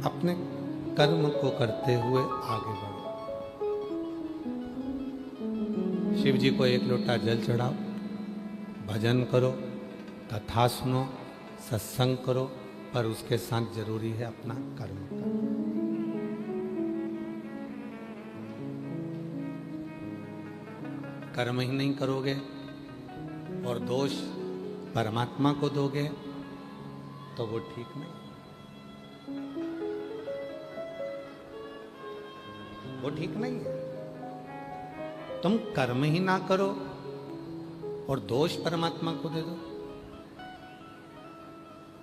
अपने कर्म को करते हुए आगे बढ़ो। शिव जी को एक लोटा जल चढ़ाओ, भजन करो, कथा सुनो, सत्संग करो, पर उसके साथ जरूरी है अपना कर्म करना। कर्म ही नहीं करोगे और दोष परमात्मा को दोगे तो वो ठीक नहीं, वो ठीक नहीं है। तुम कर्म ही ना करो और दोष परमात्मा को दे दो।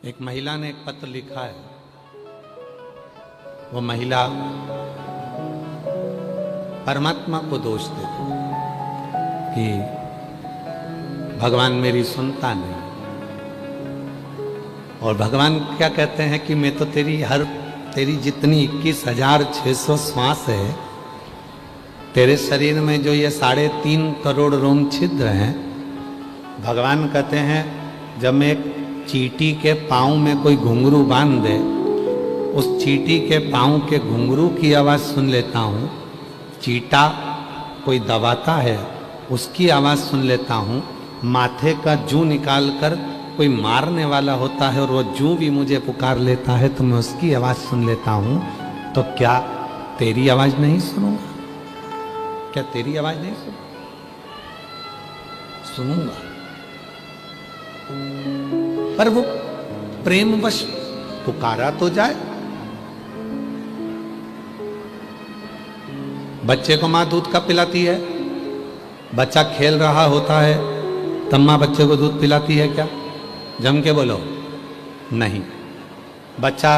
एक महिला ने एक पत्र लिखा है, वो महिला परमात्मा को दोष देती कि भगवान मेरी सुनता नहीं, और भगवान क्या कहते हैं कि मैं तो तेरी जितनी 21,600 श्वास है, तेरे शरीर में जो ये 3.5 करोड़ रोम छिद्र हैं, भगवान कहते हैं जब मैं एक चींटी के पाँव में कोई घुंघरू बांध दे, उस चींटी के पाँव के घुंघरू की आवाज़ सुन लेता हूँ। चींटा कोई दबाता है उसकी आवाज़ सुन लेता हूँ। माथे का जूं निकाल कर कोई मारने वाला होता है और वो जूं भी मुझे पुकार लेता है तो मैं उसकी आवाज़ सुन लेता हूँ। तो क्या तेरी आवाज़ नहीं सुनूंगा? क्या तेरी आवाज़ नहीं सुनूंगा? पर वो प्रेमवश पुकारा तो जाए। बच्चे को माँ दूध कब पिलाती है? बच्चा खेल रहा होता है तब माँ बच्चे को दूध पिलाती है क्या? जम के बोलो, नहीं। बच्चा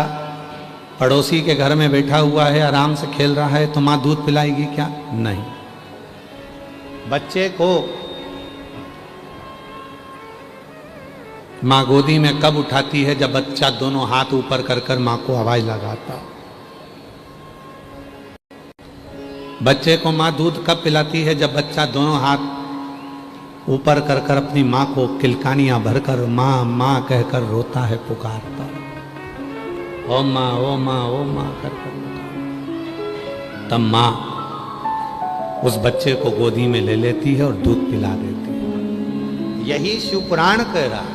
पड़ोसी के घर में बैठा हुआ है, आराम से खेल रहा है, तो माँ दूध पिलाएगी क्या? नहीं। बच्चे को माँ गोदी में कब उठाती है? जब बच्चा दोनों हाथ ऊपर कर कर माँ को आवाज लगाता। बच्चे को माँ दूध कब पिलाती है? जब बच्चा दोनों हाथ ऊपर कर कर अपनी माँ को किलकानियां भरकर माँ माँ कहकर रोता है, पुकारता, ओ माँ ओ माँ ओ माँ कर कर। तब माँ उस बच्चे को गोदी में ले लेती है और दूध पिला देती है। यही शिवपुराण कह रहा है।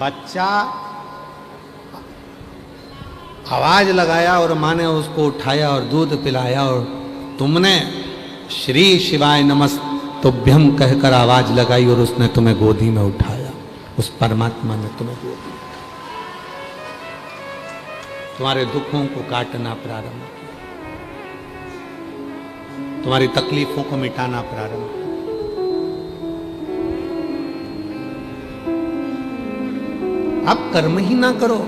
बच्चा आवाज लगाया और माँ ने उसको उठाया और दूध पिलाया, और तुमने श्री शिवाय नमस्तुभ्यम कहकर आवाज लगाई और उसने तुम्हें गोदी में उठाया। उस परमात्मा ने तुम्हें गोदी में तुम्हारे दुखों को काटना प्रारंभ किया, तुम्हारी तकलीफों को मिटाना प्रारंभ किया। आप कर्म ही ना करो।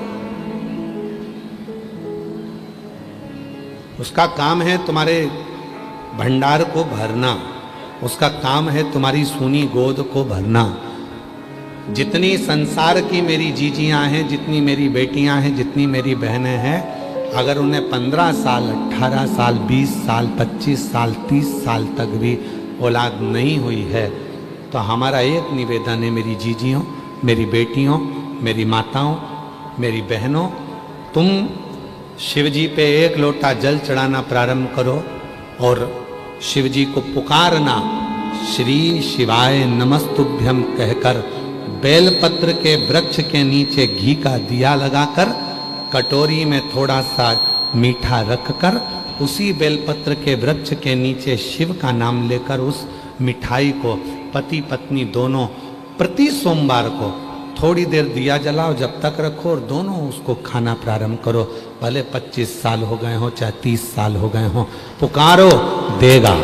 उसका काम है तुम्हारे भंडार को भरना, उसका काम है तुम्हारी सूनी गोद को भरना। जितनी संसार की मेरी जीजियां हैं, जितनी मेरी बेटियां हैं, जितनी मेरी बहनें हैं, अगर उन्हें 15 साल, 18 साल, 20 साल, 25 साल, 30 साल तक भी औलाद नहीं हुई है, तो हमारा एक निवेदन है, मेरी जीजियों, मेरी बेटियों, मेरी माताओं, मेरी बहनों, तुम शिव जी पे एक लोटा जल चढ़ाना प्रारंभ करो और शिव जी को पुकारना, श्री शिवाय नमस्तुभ्यम कहकर बेलपत्र के वृक्ष के नीचे घी का दिया लगाकर कटोरी में थोड़ा सा मीठा रखकर उसी बेलपत्र के वृक्ष के नीचे शिव का नाम लेकर उस मिठाई को पति पत्नी दोनों प्रति सोमवार को थोड़ी देर दिया जलाओ, जब तक रखो, और दोनों उसको खाना प्रारंभ करो। भले 25 साल हो गए हो चाहे 30 साल हो गए हो, पुकारो, देगा।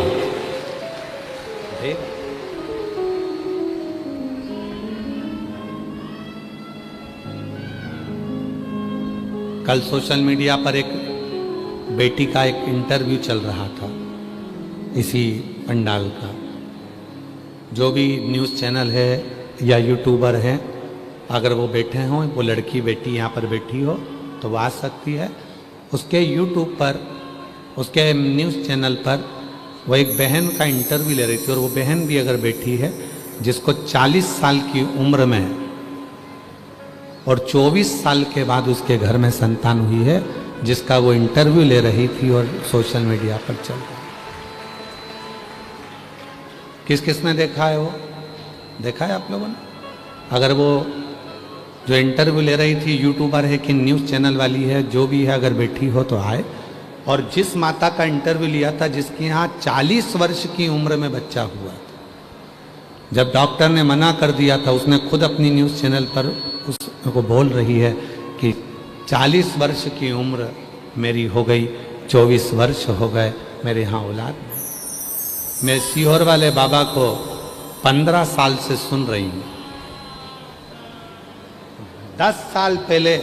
कल सोशल मीडिया पर एक बेटी का एक इंटरव्यू चल रहा था, इसी पंडाल का। जो भी न्यूज़ चैनल है या यूट्यूबर है, अगर वो बैठे हों, वो लड़की बेटी यहाँ पर बैठी हो तो वो आ सकती है। उसके यूट्यूब पर, उसके न्यूज़ चैनल पर वो एक बहन का इंटरव्यू ले रही थी, और वो बहन भी अगर बैठी है जिसको 40 साल की उम्र में और 24 साल के बाद उसके घर में संतान हुई है, जिसका वो इंटरव्यू ले रही थी और सोशल मीडिया पर चल रहा है। किस किस ने देखा है वो? देखा है आप लोगों ने? अगर वो जो इंटरव्यू ले रही थी यूट्यूबर है कि न्यूज़ चैनल वाली है, जो भी है, अगर बैठी हो तो आए। और जिस माता का इंटरव्यू लिया था जिसके यहाँ 40 वर्ष की उम्र में बच्चा हुआ था, जब डॉक्टर ने मना कर दिया था, उसने खुद अपनी न्यूज़ चैनल पर उसको बोल रही है कि 40 वर्ष की उम्र मेरी हो गई, 24 वर्ष हो गए मेरे यहाँ औलाद नहीं। मैं सीहोर वाले बाबा को 15 साल से सुन रही हूँ। 10 साल पहले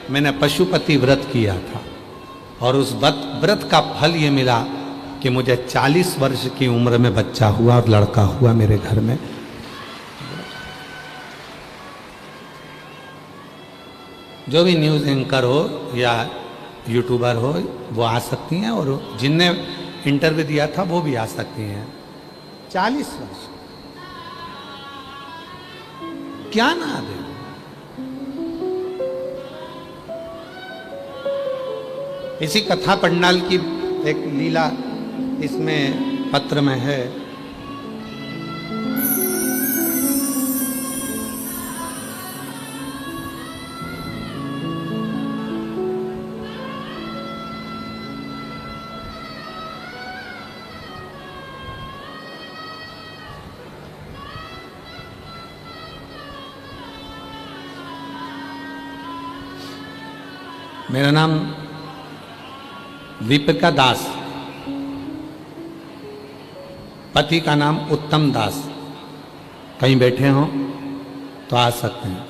मैंने पशुपति व्रत किया था और उस व्रत का फल ये मिला कि मुझे 40 वर्ष की उम्र में बच्चा हुआ और लड़का हुआ मेरे घर में। जो भी न्यूज़ एंकर हो या यूट्यूबर हो वो आ सकती हैं, और जिनने इंटरव्यू दिया था वो भी आ सकती हैं। 40 वर्ष क्या ना दे। इसी कथा पंडाल की एक लीला इसमें पत्र में है। मेरा नाम दीपिका दास, पति का नाम उत्तम दास। कहीं बैठे हों तो आ सकते हैं।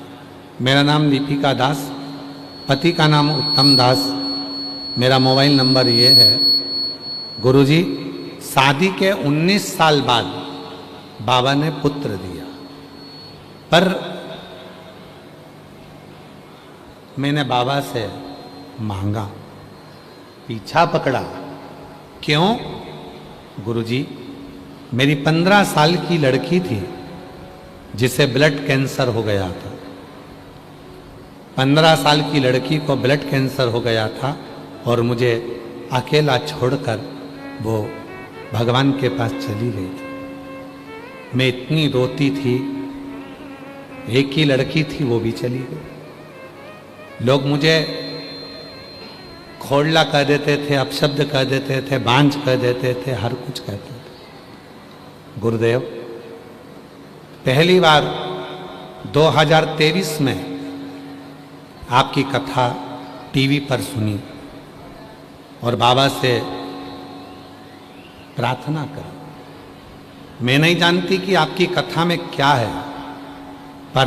मेरा नाम दीपिका दास, पति का नाम उत्तम दास। मेरा मोबाइल नंबर ये है। गुरुजी, शादी के 19 साल बाद बाबा ने पुत्र दिया, पर मैंने बाबा से मांगा, पीछा पकड़ा। क्यों? गुरुजी, मेरी 15 साल की लड़की थी जिसे ब्लड कैंसर हो गया था। 15 साल की लड़की को ब्लड कैंसर हो गया था और मुझे अकेला छोड़कर वो भगवान के पास चली गई थी। मैं इतनी रोती थी, एक ही लड़की थी वो भी चली गई। लोग मुझे खोड़ला कह देते थे, अपशब्द कह देते थे, बांझ कह देते थे, हर कुछ कहते थे। गुरुदेव, पहली बार 2023 में आपकी कथा टीवी पर सुनी और बाबा से प्रार्थना करी। मैं नहीं जानती कि आपकी कथा में क्या है, पर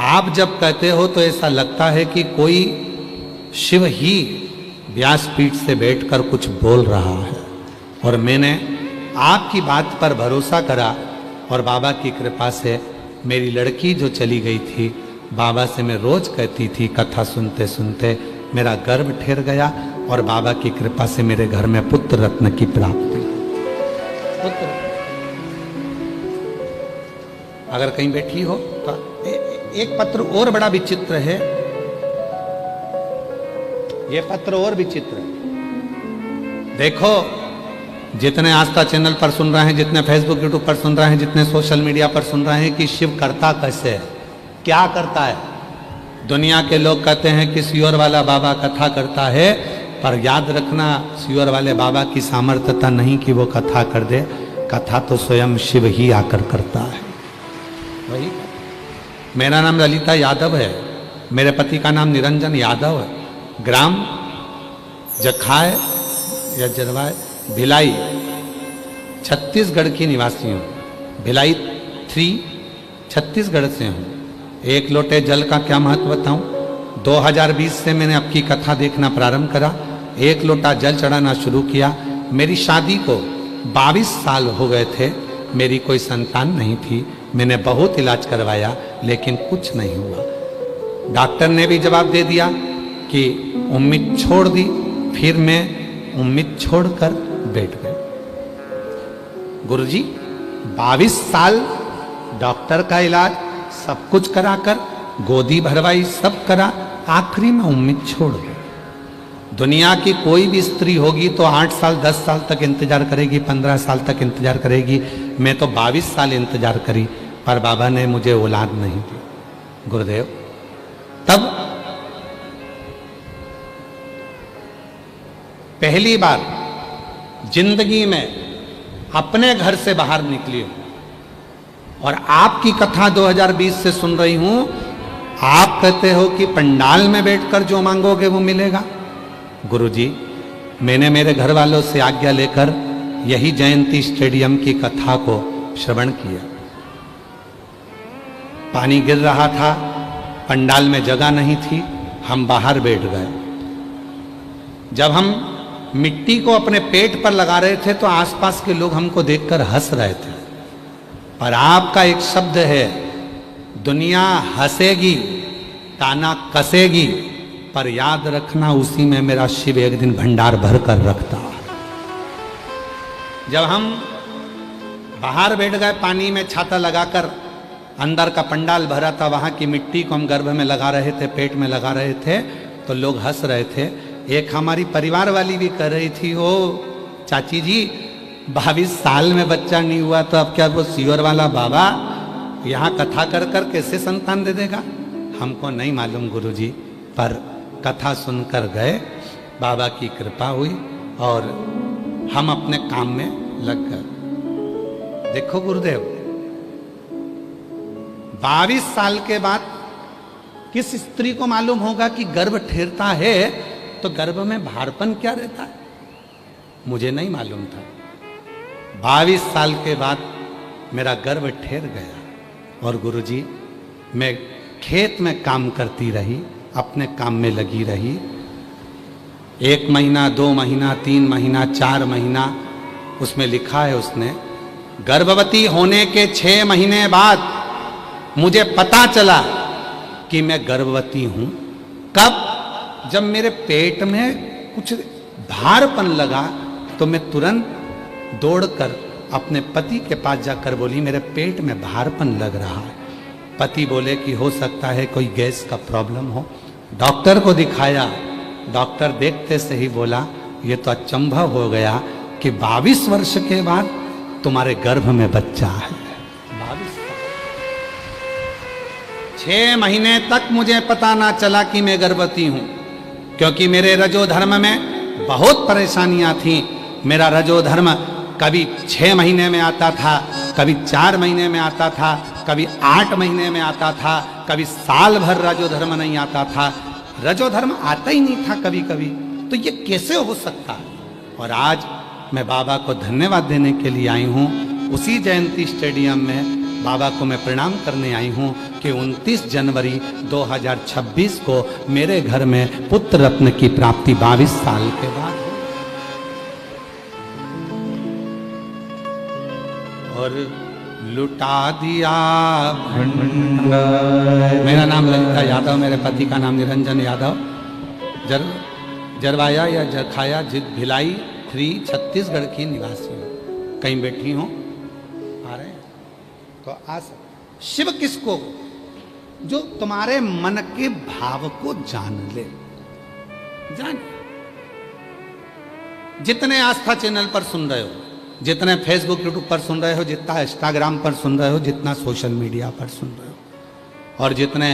आप जब कहते हो तो ऐसा लगता है कि कोई शिव ही व्यासपीठ से बैठकर कुछ बोल रहा है। और मैंने आपकी बात पर भरोसा करा और बाबा की कृपा से मेरी लड़की जो चली गई थी, बाबा से मैं रोज कहती थी, कथा सुनते सुनते मेरा गर्भ ठहर गया और बाबा की कृपा से मेरे घर में पुत्र रत्न की प्राप्ति। पुत्र अगर कहीं बैठी हो तो एक पत्र और बड़ा विचित्र है। ये पत्र और विचित्र है। देखो, जितने आस्था चैनल पर सुन रहे हैं, जितने फेसबुक यूट्यूब पर सुन रहे हैं, जितने सोशल मीडिया पर सुन रहे हैं कि शिव करता कैसे है, क्या करता है। दुनिया के लोग कहते हैं कि सीहोर वाला बाबा कथा करता है, पर याद रखना, सीहोर वाले बाबा की सामर्थ्यता नहीं कि वो कथा कर दे। कथा तो स्वयं शिव ही आकर करता है। वही, मेरा नाम ललिता यादव है, मेरे पति का नाम निरंजन यादव है। ग्राम जखाय या जरवाय, भिलाई, छत्तीसगढ़ की निवासी हूँ। भिलाई 3 छत्तीसगढ़ से हूँ। एक लोटे जल का क्या महत्व बताऊँ? 2020 से मैंने आपकी कथा देखना प्रारंभ करा, 1 लोटा जल चढ़ाना शुरू किया। मेरी शादी को 22 साल हो गए थे, मेरी कोई संतान नहीं थी। मैंने बहुत इलाज करवाया लेकिन कुछ नहीं हुआ। डॉक्टर ने भी जवाब दे दिया कि उम्मीद छोड़ दी। फिर मैं उम्मीद छोड़कर बैठ गए। गुरुजी, 22 साल डॉक्टर का इलाज सब कुछ कराकर गोदी भरवाई, सब करा, आखिरी में उम्मीद छोड़ गई। दुनिया की कोई भी स्त्री होगी तो 8 साल 10 साल तक इंतजार करेगी, 15 साल तक इंतजार करेगी। मैं तो 22 साल इंतजार करी, पर बाबा ने मुझे औलाद नहीं दी। गुरुदेव, तब पहली बार जिंदगी में अपने घर से बाहर निकली हूं और आपकी कथा 2020 से सुन रही हूं। आप कहते हो कि पंडाल में बैठकर जो मांगोगे वो मिलेगा। गुरुजी, मैंने मेरे घर वालों से आज्ञा लेकर यही जयंती स्टेडियम की कथा को श्रवण किया। पानी गिर रहा था, पंडाल में जगह नहीं थी, हम बाहर बैठ गए। जब हम मिट्टी को अपने पेट पर लगा रहे थे तो आसपास के लोग हमको देखकर हंस रहे थे। पर आपका एक शब्द है, दुनिया हंसेगी, ताना कसेगी, पर याद रखना उसी में मेरा शिव एक दिन भंडार भर कर रखता। जब हम बाहर बैठ गए, पानी में छाता लगाकर, अंदर का पंडाल भरा था, वहां की मिट्टी को हम गर्भ में लगा रहे थे, पेट में लगा रहे थे, तो लोग हंस रहे थे। एक हमारी परिवार वाली भी कर रही थी, ओ चाची जी 22 साल में बच्चा नहीं हुआ तो अब क्या वो सीवर वाला बाबा यहाँ कथा कर कर कैसे संतान दे देगा? हमको नहीं मालूम गुरुजी, पर कथा सुनकर गए, बाबा की कृपा हुई और हम अपने काम में लग गए। देखो गुरुदेव, 22 साल के बाद किस स्त्री को मालूम होगा कि गर्भ ठहरता है तो गर्भ में भारपन क्या रहता है? मुझे नहीं मालूम था। 22 साल के बाद मेरा गर्भ ठहर गया और गुरुजी, मैं खेत में काम करती रही, अपने काम में लगी रही। 1 महीना, 2 महीना, 3 महीना, 4 महीना, उसमें लिखा है उसने, गर्भवती होने के 6 महीने बाद मुझे पता चला कि मैं गर्भवती हूं। कब? जब मेरे पेट में कुछ भारपन लगा तो मैं तुरंत दौड़कर अपने पति के पास जाकर बोली, मेरे पेट में भारपन लग रहा है। पति बोले कि हो सकता है कोई गैस का प्रॉब्लम हो। डॉक्टर को दिखाया, डॉक्टर देखते से ही बोला, ये तो अचंभा हो गया कि 22 वर्ष के बाद तुम्हारे गर्भ में बच्चा है। 6 महीने तक मुझे पता ना चला कि मैं गर्भवती हूं, क्योंकि मेरे रजोधर्म में बहुत परेशानियां थी। मेरा रजोधर्म कभी 6 महीने में आता था, कभी 4 महीने में आता था, कभी 8 महीने में आता था, कभी साल भर रजोधर्म नहीं आता था। रजोधर्म आता ही नहीं था कभी कभी, तो ये कैसे हो सकता है? और आज मैं बाबा को धन्यवाद देने के लिए आई हूँ। उसी जयंती स्टेडियम में बाबा को मैं प्रणाम करने आई हूँ कि 29 जनवरी 2026 को मेरे घर में पुत्र रत्न की प्राप्ति 22 साल के बाद हुई। और लुटा दिया भंडार। मेरा नाम ललिता यादव, मेरे पति का नाम निरंजन यादव। जरवाया या जरखाया जिद भिलाई 3 छत्तीसगढ़ की निवासी हूँ। कहीं बैठी हूँ, आ रहे हैं तो आ सकते। शिव किसको? जो तुम्हारे मन के भाव को जान ले। जान, जितने आस्था चैनल पर सुन रहे हो, जितने फेसबुक यूट्यूब पर सुन रहे हो, जितना इंस्टाग्राम पर सुन रहे हो, जितना सोशल मीडिया पर सुन रहे हो, और जितने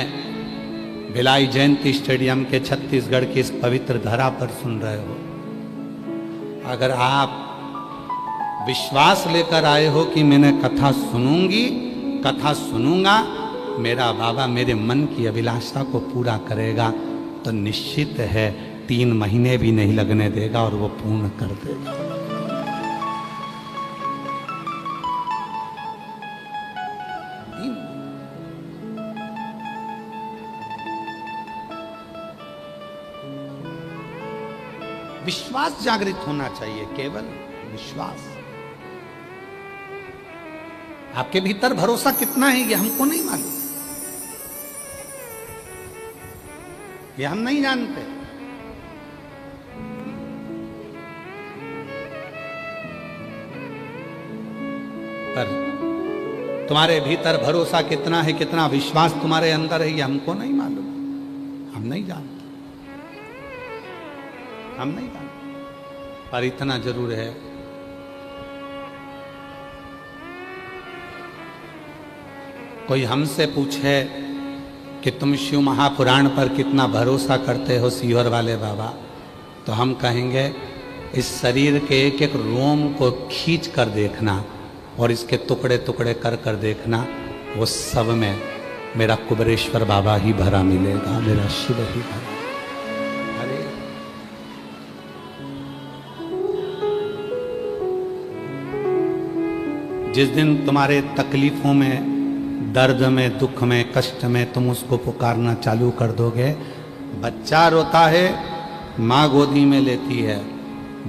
भिलाई जयंती स्टेडियम के छत्तीसगढ़ की इस पवित्र धरा पर सुन रहे हो, अगर आप विश्वास लेकर आए हो कि मैंने कथा सुनूंगी, कथा सुनूंगा, मेरा बाबा मेरे मन की अभिलाषा को पूरा करेगा, तो निश्चित है 3 महीने भी नहीं लगने देगा और वो पूर्ण कर देगा। विश्वास जागृत होना चाहिए, केवल विश्वास। आपके भीतर भरोसा कितना है ये हमको नहीं मालूम, ये हम नहीं जानते। पर तुम्हारे भीतर भरोसा कितना है, कितना विश्वास तुम्हारे अंदर है, ये हमको नहीं मालूम, हम नहीं जानते, हम नहीं जानते। पर इतना जरूर है, कोई हमसे पूछे कि तुम शिव महापुराण पर कितना भरोसा करते हो सीवर वाले बाबा, तो हम कहेंगे इस शरीर के एक एक रोम को खींच कर देखना और इसके टुकड़े टुकड़े कर कर देखना, वो सब में मेरा कुबेरेश्वर बाबा ही भरा मिलेगा, मेरा शिव ही भरा। अरे जिस दिन तुम्हारे तकलीफों में, दर्द में, दुख में, कष्ट में तुम उसको पुकारना चालू कर दोगे, बच्चा रोता है माँ गोदी में लेती है,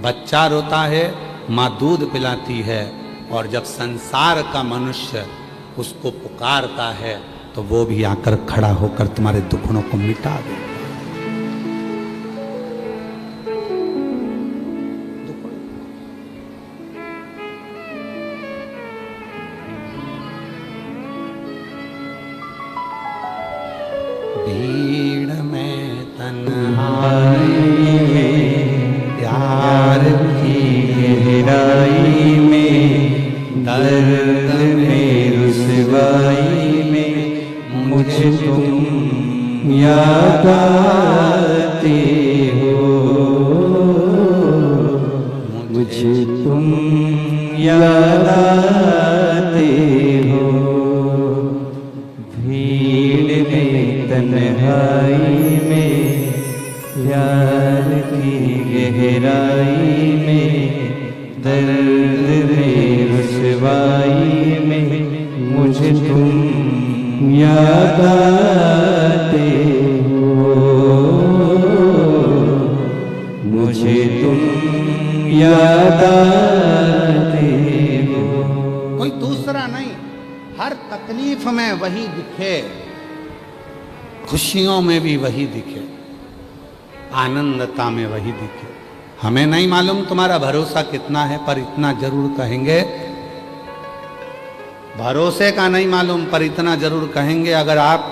बच्चा रोता है माँ दूध पिलाती है, और जब संसार का मनुष्य उसको पुकारता है तो वो भी आकर खड़ा होकर तुम्हारे दुखों को मिटा देगा। भीड़ में तन्हाई में, प्यार की गहराई में, दर्द में, रुसवाई में मुझे तुम याद आते हो, मुझे तुम याद आते हो। भीड़ में तन्हाई में, प्यार की गहराई में, दर्द में, रुसवाई में मुझे तुम याद आते हो, मुझे तुम याद आते हो। कोई दूसरा नहीं, हर तकलीफ में वही दिखे, खुशियों में भी वही दिखे, आनंदता में वही दिखे। हमें नहीं मालूम तुम्हारा भरोसा कितना है, पर इतना जरूर कहेंगे, भरोसे का नहीं मालूम पर इतना जरूर कहेंगे, अगर आप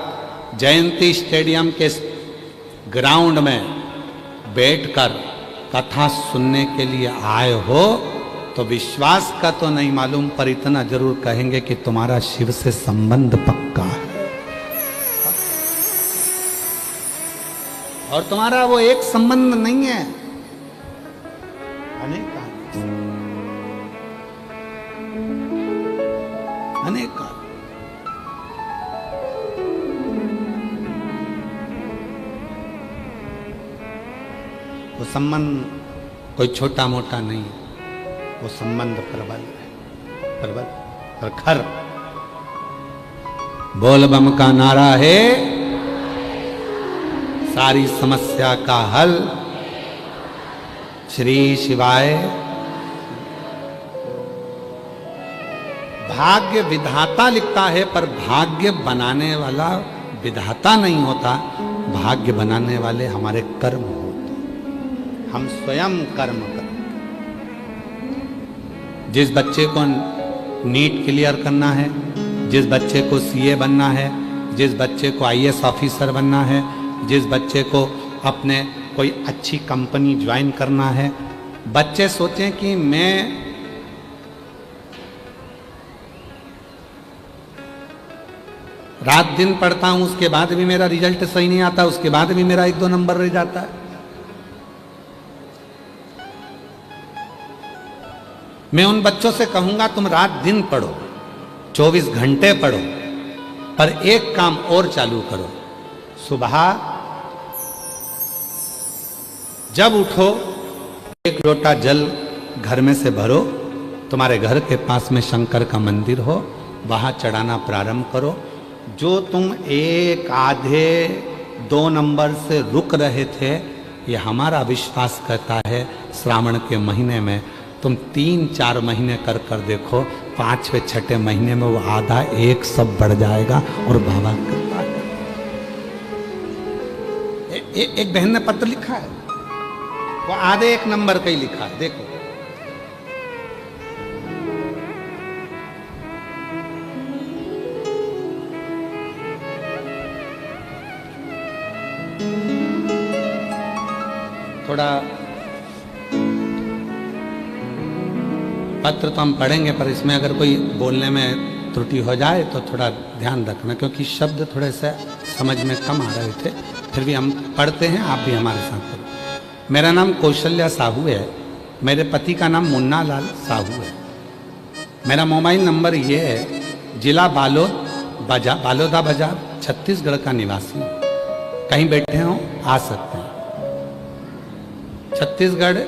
जयंती स्टेडियम के ग्राउंड में बैठकर कथा सुनने के लिए आए हो तो विश्वास का तो नहीं मालूम, पर इतना जरूर कहेंगे कि तुम्हारा शिव से संबंध पक्का है, और तुम्हारा वो एक संबंध नहीं है, अनेक अनेक। वो संबंध कोई छोटा मोटा नहीं, वो संबंध प्रबल है, प्रबल प्रखर। बोल बम का नारा है सारी समस्या का हल, श्री शिवाय। भाग्य विधाता लिखता है, पर भाग्य बनाने वाला विधाता नहीं होता, भाग्य बनाने वाले हमारे कर्म होते, हम स्वयं कर्म करते। जिस बच्चे को नीट क्लियर करना है, जिस बच्चे को सीए बनना है, जिस बच्चे को आईएएस ऑफिसर बनना है, जिस बच्चे को अपने कोई अच्छी कंपनी ज्वाइन करना है, बच्चे सोचें कि मैं रात दिन पढ़ता हूं, उसके बाद भी मेरा रिजल्ट सही नहीं आता, उसके बाद भी मेरा 1-2 नंबर रह जाता है। मैं उन बच्चों से कहूंगा तुम रात दिन पढ़ो, 24 घंटे पढ़ो, पर एक काम और चालू करो, सुबह जब उठो 1 लोटा जल घर में से भरो, तुम्हारे घर के पास में शंकर का मंदिर हो, वहां चढ़ाना प्रारंभ करो। जो तुम 1 आधे 2 नंबर से रुक रहे थे, ये हमारा विश्वास कहता है श्रावण के महीने में तुम 3-4 महीने कर कर देखो, 5वें 6ठे महीने में वो आधा 1 सब बढ़ जाएगा। और बाबा कृपा है। एक बहन ने पत्र लिखा है, वो आधे 1 नंबर का ही लिखा है, देखो। थोड़ा पत्र तो हम पढ़ेंगे, पर इसमें अगर कोई बोलने में त्रुटि हो जाए तो थोड़ा ध्यान रखना, क्योंकि शब्द थोड़े से समझ में कम आ रहे थे। फिर भी हम पढ़ते हैं, आप भी हमारे साथ पढ़ो। मेरा नाम कौशल्या साहू है। मेरे पति का नाम मुन्ना लाल साहू है। मेरा मोबाइल नंबर ये है, जिला बालोदा बाजार, छत्तीसगढ़ का निवासी हूँ। कहीं बैठे हों आ सकते हैं। छत्तीसगढ़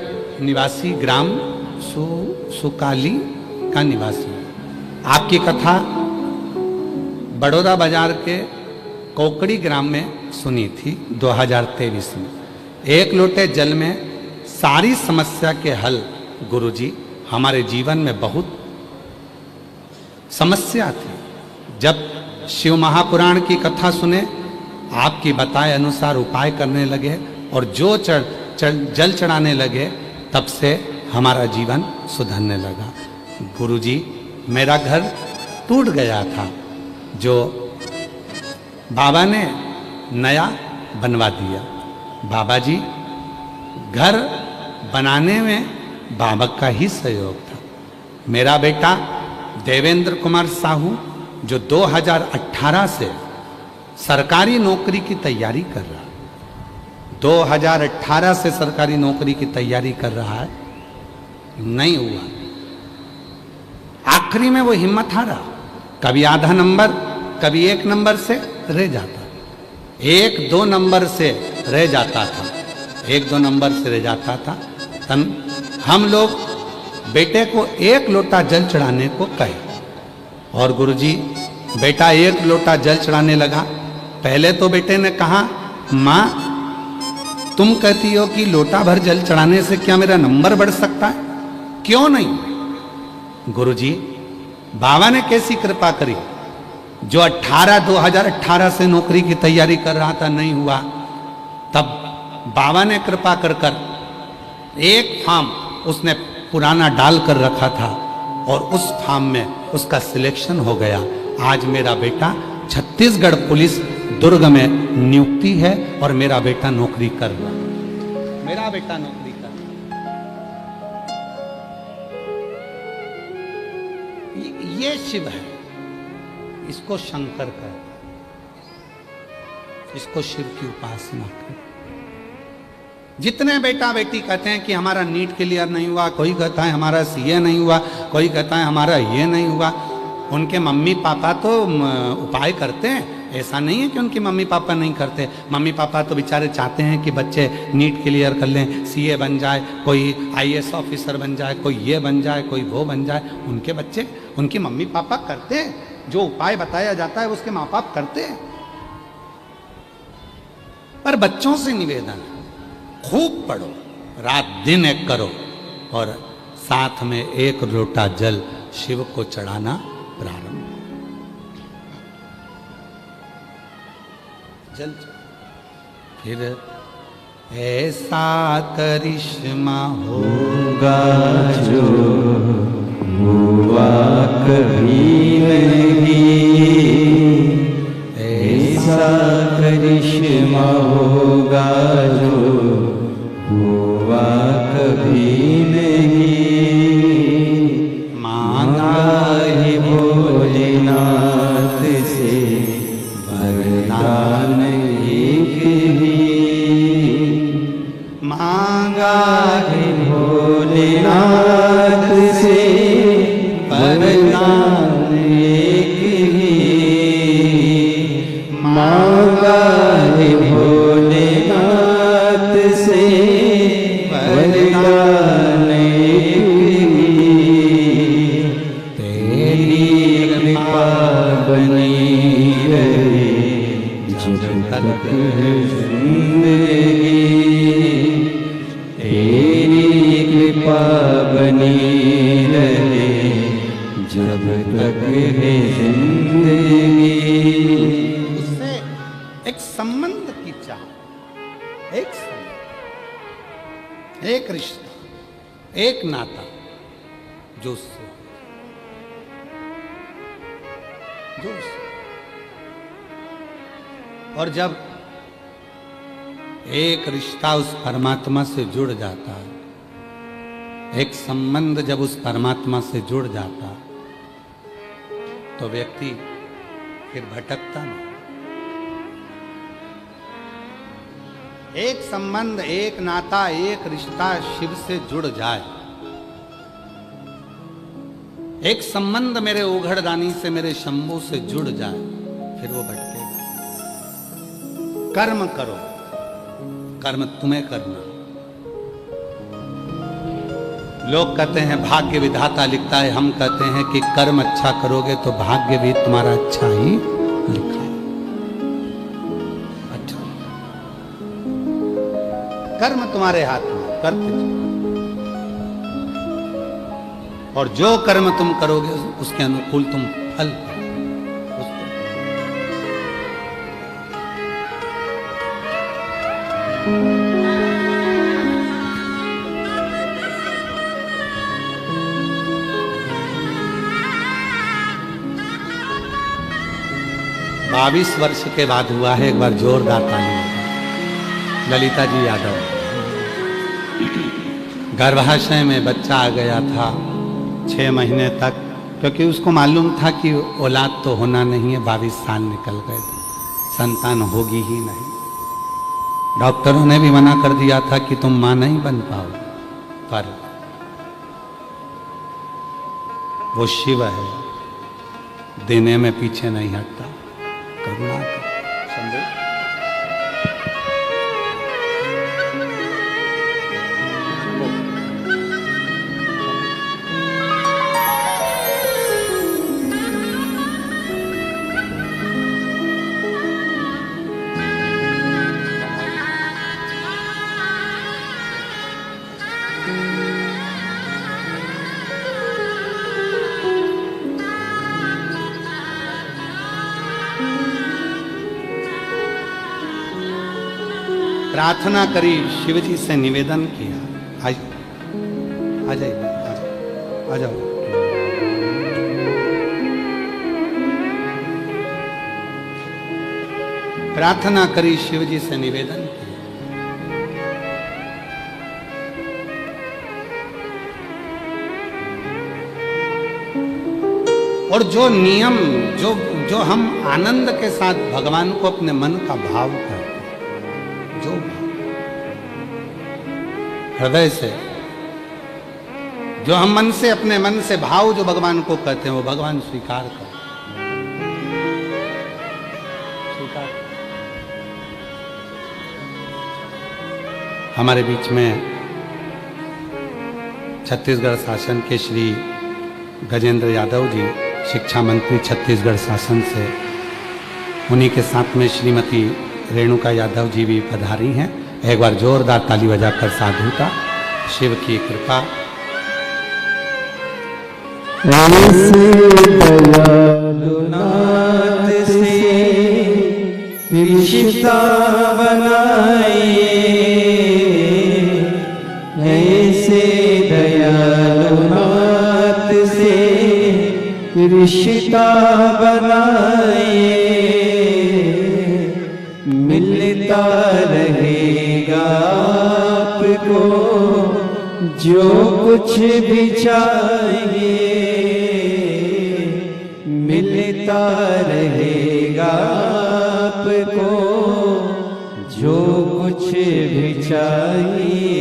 निवासी, ग्राम सुकाली का निवासी हूँ। आपकी कथा बड़ौदा बाजार के कोकड़ी ग्राम में सुनी थी 2023 में। एक लोटे जल में सारी समस्या के हल। गुरुजी, हमारे जीवन में बहुत समस्या थी। जब शिव महापुराण की कथा सुने, आपकी बताए अनुसार उपाय करने लगे और जो जल चढ़ाने लगे, तब से हमारा जीवन सुधरने लगा। गुरुजी, मेरा घर टूट गया था, जो बाबा ने नया बनवा दिया। बाबा जी, घर बनाने में बाबा का ही सहयोग था। मेरा बेटा देवेंद्र कुमार साहू, जो 2018 से सरकारी नौकरी की तैयारी कर रहा है, 2018 से सरकारी नौकरी की तैयारी कर रहा है, नहीं हुआ। आखिरी में वो हिम्मत हारा। कभी आधा नंबर, कभी 1 नंबर से रह जाता, 1-2 नंबर से रह जाता था, 1-2 नंबर से रह जाता था। हम लोग बेटे को 1 लोटा जल चढ़ाने को कहे, और गुरुजी, बेटा 1 लोटा जल चढ़ाने लगा। पहले तो बेटे ने कहा, माँ तुम कहती हो कि लोटा भर जल चढ़ाने से क्या मेरा नंबर बढ़ सकता है? क्यों नहीं? गुरुजी, बाबा ने कैसी कृपा करी? जो 2018 से नौकरी की तैयारी कर रहा था, नहीं हुआ, तब बाबा ने कृपा कर एक फॉर्म उसने पुराना डाल कर रखा था, और उस फॉर्म में उसका सिलेक्शन हो गया। आज मेरा बेटा छत्तीसगढ़ पुलिस दुर्ग में नियुक्ति है, और मेरा बेटा नौकरी कर रहा है। मेरा बेटा नौकरी कर रहा है। ये शिव है, इसको शंकर कहते हैं, इसको शिव की उपासना कर। जितने बेटा बेटी कहते हैं कि हमारा नीट क्लियर नहीं हुआ, कोई कहता है हमारा सीए नहीं हुआ, कोई कहता है हमारा ये नहीं हुआ, उनके मम्मी पापा तो उपाय करते हैं। ऐसा नहीं है कि उनके मम्मी पापा नहीं करते। मम्मी पापा तो बेचारे चाहते हैं कि बच्चे नीट क्लियर कर लें, सीए बन जाए, कोई आईएएस ऑफिसर बन जाए, कोई ये बन जाए, कोई वो बन जाए। उनके बच्चे, उनके मम्मी पापा करते हैं, जो उपाय बताया जाता है उसके माँ बाप करते हैं। पर बच्चों से निवेदन, खूब पढ़ो, रात दिन एक करो, और साथ में 1 लोटा जल शिव को चढ़ाना प्रारंभ। जल फिर ऐसा करिश्मा होगा जो हुआ कभी नहीं, ऐसा करिश्मा होगा जो हुआ कभी नहीं। मांगा है भोलेनाथ से वरदान एक ही, मांगा है भोलेनाथ से वरदान एक ही, मांगा है भोलेनाथ से वरदान एक ही। तेरी कृपा बनी रहे जब तक है जिंदगी, तेरी कृपा बनी रहे जब तक है जिंदगी। उससे एक संबंध की चाह, एक रिश्ता, एक नाता, जो उससे और जब एक रिश्ता उस परमात्मा से जुड़ जाता है, एक संबंध जब उस परमात्मा से जुड़ जाता तो व्यक्ति फिर भटकता नहीं। एक संबंध, एक नाता, एक रिश्ता शिव से जुड़ जाए, एक संबंध मेरे ओघड़दानी से, मेरे शंभू से जुड़ जाए, फिर वो भटकेगा। कर्म करो, कर्म तुम्हें करना। लोग कहते हैं भाग्य विधाता लिखता है, हम कहते हैं कि कर्म अच्छा करोगे तो भाग्य भी तुम्हारा अच्छा ही लिखा है। अच्छा, कर्म तुम्हारे हाथ में, करते जाओ। और जो कर्म तुम करोगे उसके अनुकूल तुम फल पाओगे। बाईस वर्ष के बाद हुआ है, एक बार जोरदार ताली। ललिता जी यादव, गर्भाशय में बच्चा आ गया था 6 महीने तक, क्योंकि उसको मालूम था कि औलाद तो होना नहीं है। 22 साल निकल गए थे, संतान होगी ही नहीं। डॉक्टरों ने भी मना कर दिया था कि तुम मां नहीं बन पाओगे, पर वो शिव है, देने में पीछे नहीं हटता। करुणा कर, समझो। प्रार्थना करी, शिव जी से निवेदन किया। आ जाइए, आ जाओ। प्रार्थना करी, शिव जी से निवेदन किया। और जो नियम, जो हम आनंद के साथ भगवान को अपने मन का भाव करते, जो हृदय से, जो हम मन से, अपने मन से भाव जो भगवान को कहते हैं, वो भगवान स्वीकार कर। हमारे बीच में छत्तीसगढ़ शासन के श्री गजेंद्र यादव जी, शिक्षा मंत्री छत्तीसगढ़ शासन से, उन्हीं के साथ में श्रीमती रेणुका यादव जी भी पधारी हैं। एक बार जोरदार ताली बजाकर साधु का, शिव की कृपा। ऐसे दयालुनाथ से रिश्ता बनाइए, ऐसे दयालुनाथ से रिश्ता बनाइए, मिलता रहेगा आपको जो कुछ भी चाहिए, मिलता रहेगा आपको जो कुछ भी चाहिए।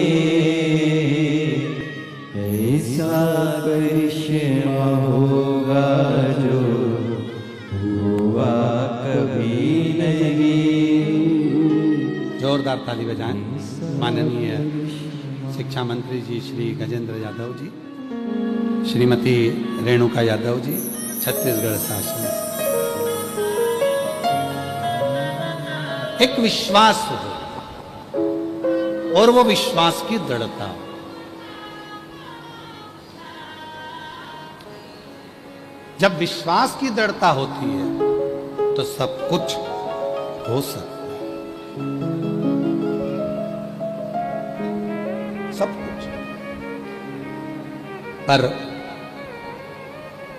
ऐसा करिश्मा होगा जो हुआ कभी नहीं। जोरदार ताली बजाएं। माननीय शिक्षा मंत्री जी श्री गजेंद्र यादव जी, श्रीमती रेणुका यादव जी, छत्तीसगढ़ शासन। एक विश्वास हो और वो विश्वास की दृढ़ता हो। जब विश्वास की दृढ़ता होती है तो सब कुछ हो सकता है, सब कुछ। पर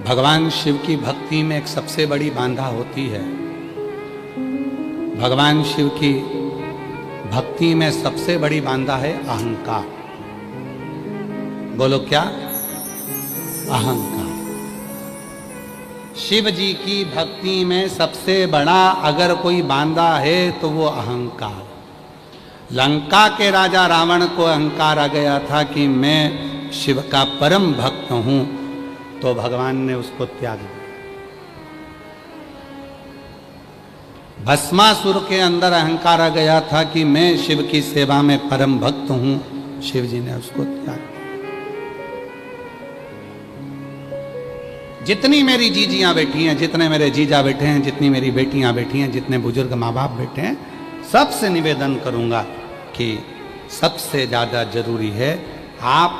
भगवान शिव की भक्ति में एक सबसे बड़ी बाधा होती है, भगवान शिव की भक्ति में सबसे बड़ी बांधा है अहंकार। बोलो क्या? अहंकार। शिव जी की भक्ति में सबसे बड़ा अगर कोई बांधा है तो वो अहंकार। लंका के राजा रावण को अहंकार आ गया था कि मैं शिव का परम भक्त हूं, तो भगवान ने उसको त्याग दिया। भस्मासुर के अंदर अहंकार आ गया था कि मैं शिव की सेवा में परम भक्त हूं, शिव जी ने उसको त्याग दिया। जितनी मेरी जीजियां बैठी हैं, जितने मेरे जीजा बैठे हैं, जितनी मेरी बेटियां बैठी हैं, जितने बुजुर्ग माँ बाप बैठे हैं, सबसे निवेदन करूंगा कि सबसे ज्यादा जरूरी है आप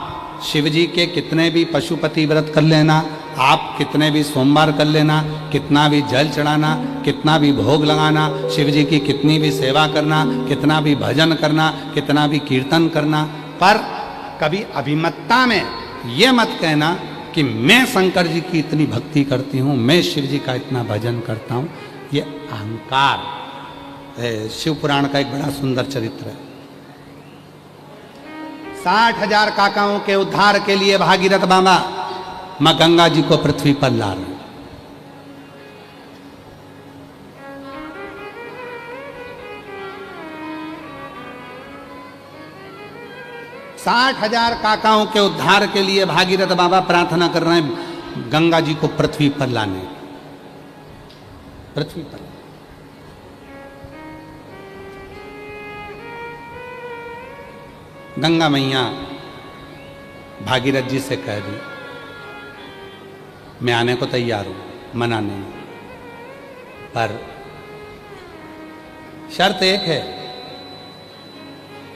शिव जी के कितने भी पशुपति व्रत कर लेना, आप कितने भी सोमवार कर लेना, कितना भी जल चढ़ाना, कितना भी भोग लगाना, शिव जी की कितनी भी सेवा करना, कितना भी भजन करना, कितना भी कीर्तन करना, पर कभी अभिमतता में ये मत कहना कि मैं शंकर जी की इतनी भक्ति करती हूँ, मैं शिव जी का इतना भजन करता हूँ। ये अहंकार। शिव पुराण का एक बड़ा सुंदर चरित्र है। 60,000 काकाओं के उद्धार के लिए भागीरथ बाबा मां गंगा जी को पृथ्वी पर ला रहे। साठ 60,000 काकाओं के उद्धार के लिए भागीरथ बाबा प्रार्थना कर रहे हैं गंगा जी को पृथ्वी पर लाने। पृथ्वी पर गंगा मैया भागीरथ जी से कह दी मैं आने को तैयार हूं, मना नहीं, पर शर्त एक है,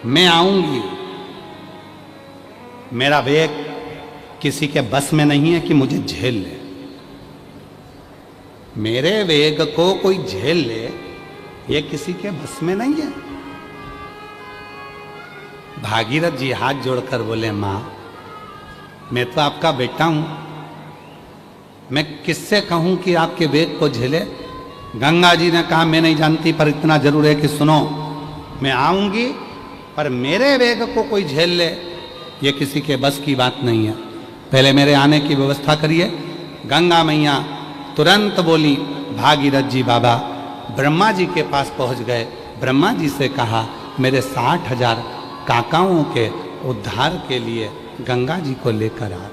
मैं आऊंगी, मेरा वेग किसी के बस में नहीं है कि मुझे झेल ले। मेरे वेग को कोई झेल ले ये किसी के बस में नहीं है। भागीरथ जी हाथ जोड़कर बोले मां, मैं तो आपका बेटा हूं, मैं किससे कहूं कि आपके वेग को झेले। गंगा जी ने कहा मैं नहीं जानती, पर इतना जरूर है कि सुनो, मैं आऊंगी पर मेरे वेग को कोई झेल ले ये किसी के बस की बात नहीं है, पहले मेरे आने की व्यवस्था करिए। गंगा मैया तुरंत बोली, भागीरथ जी बाबा ब्रह्मा जी के पास पहुंच गए, ब्रह्मा जी से कहा मेरे 60,000 काकाओं के उद्धार के लिए गंगा जी को लेकर आ रहा हूं।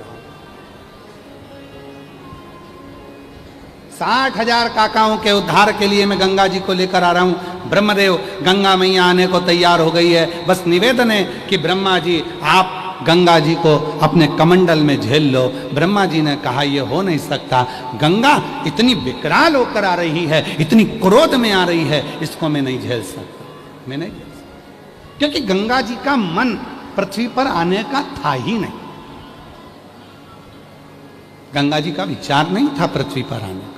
60,000 काकाओं के उद्धार के लिए मैं गंगा जी को लेकर आ रहा हूं। ब्रह्मदेव, गंगा मैया आने को तैयार हो गई है, बस निवेदन है कि ब्रह्मा जी आप गंगा जी को अपने कमंडल में झेल लो। ब्रह्मा जी ने कहा यह हो नहीं सकता, गंगा इतनी विकराल होकर आ रही है, इतनी क्रोध में आ रही है, इसको मैं नहीं झेल सकता, मैं नहीं झेल सकता, क्योंकि गंगा जी का मन पृथ्वी पर आने का था ही नहीं। गंगा जी का विचार नहीं था पृथ्वी पर आने का,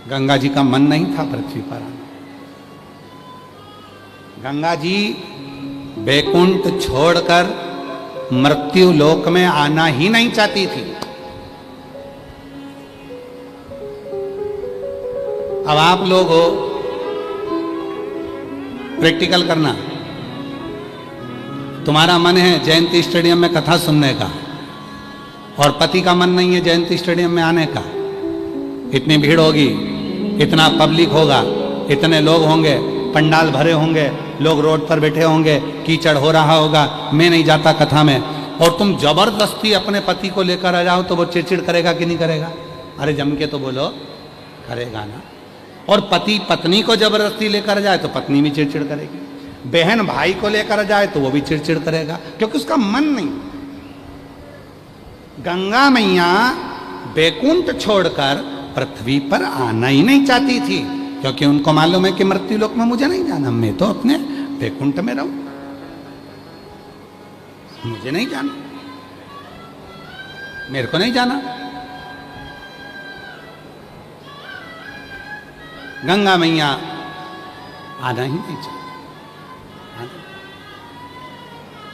गंगा जी का मन नहीं था पृथ्वी पर आने। गंगा जी बैकुंठ छोड़कर मृत्यु लोक में आना ही नहीं चाहती थी। अब आप लोग हो, प्रैक्टिकल करना, तुम्हारा मन है जयंती स्टेडियम में कथा सुनने का और पति का मन नहीं है जयंती स्टेडियम में आने का। इतनी भीड़ होगी, इतना पब्लिक होगा, इतने लोग होंगे, पंडाल भरे होंगे, लोग रोड पर बैठे होंगे, कीचड़ हो रहा होगा, मैं नहीं जाता कथा में, और तुम जबरदस्ती अपने पति को लेकर आ जाओ तो वो चिड़चिड़ करेगा कि नहीं करेगा? अरे जम के तो बोलो, करेगा ना। और पति पत्नी को जबरदस्ती लेकर जाए तो पत्नी भी चिड़चिड़ करेगी, बहन भाई को लेकर जाए तो वो भी चिड़चिड़ करेगा, क्योंकि उसका मन नहीं। गंगा मैया बैकुंठ छोड़कर पृथ्वी पर आना ही नहीं चाहती थी, क्योंकि उनको मालूम है कि मृत्यु लोक में मुझे नहीं जाना, मैं तो अपने बैकुंठ में रहूं, मुझे नहीं जाना, मेरे को नहीं जाना। गंगा मैया आना ही नहीं चाहती।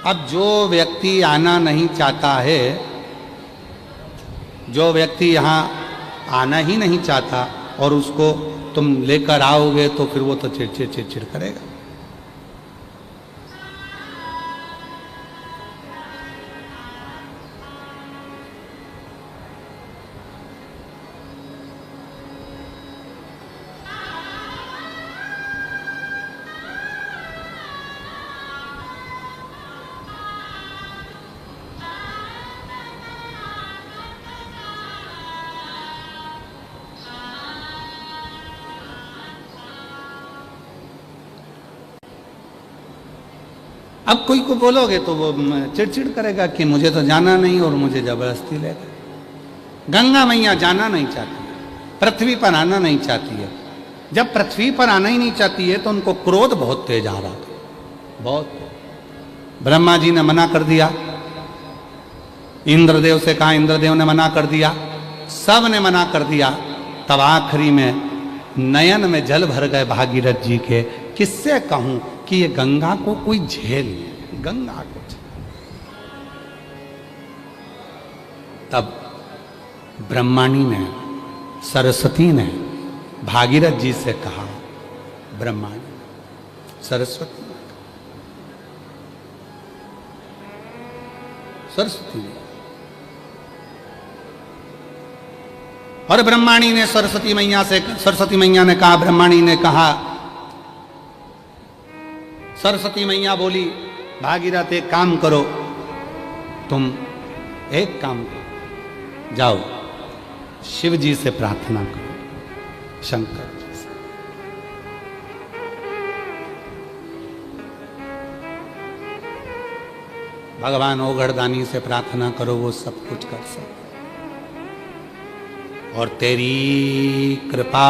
अब जो व्यक्ति आना नहीं चाहता है, जो व्यक्ति यहां आना ही नहीं चाहता और उसको तुम लेकर आओगे तो फिर वो तो चिड़चिड़ करेगा। अब कोई को बोलोगे तो वो चिड़चिड़ करेगा कि मुझे तो जाना नहीं और मुझे जबरदस्ती ले गए। गंगा मैया जाना नहीं चाहती है, पृथ्वी पर आना नहीं चाहती है। जब पृथ्वी पर आना ही नहीं चाहती है तो उनको क्रोध बहुत तेज आ रहा था, बहुत। ब्रह्मा जी ने मना कर दिया, इंद्रदेव से कहा, इंद्रदेव ने मना कर दिया, सब ने मना कर दिया। तब आखिरी में नयन में जल भर गए भागीरथ जी के। किससे कहूं कि ये गंगा को कोई झेल नहीं, गंगा को। तब ब्रह्माणी ने, सरस्वती ने भागीरथ जी से कहा, ब्रह्माणी सरस्वती ने, सरस्वती ने, और ब्रह्माणी ने सरस्वती मैया से, सरस्वती मैया ने कहा, ब्रह्माणी ने कहा, सरस्वती मैया बोली, भागीरथ एक काम करो, तुम एक काम करो, जाओ शिव जी से प्रार्थना करो, शंकर जी से। भगवान ओघड़दानी से प्रार्थना करो, वो सब कुछ कर सकते। और तेरी कृपा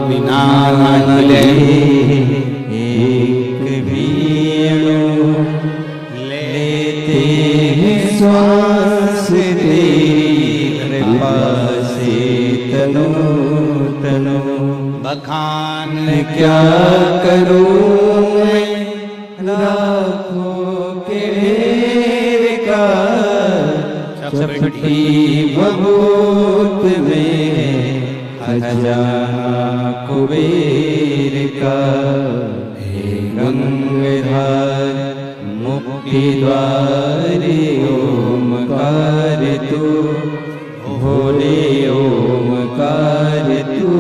बिना मिले एक भी अणु लेते हैं श्वास, तेरी कृपा से तनु तनु। बखान क्या करूं मैं लाखों के ढेर का, चपटी भभूत में खजाना कुबेर का। हे गंगाधर मुक्ति द्वार ओमकार तू, भोले ओमकार तू,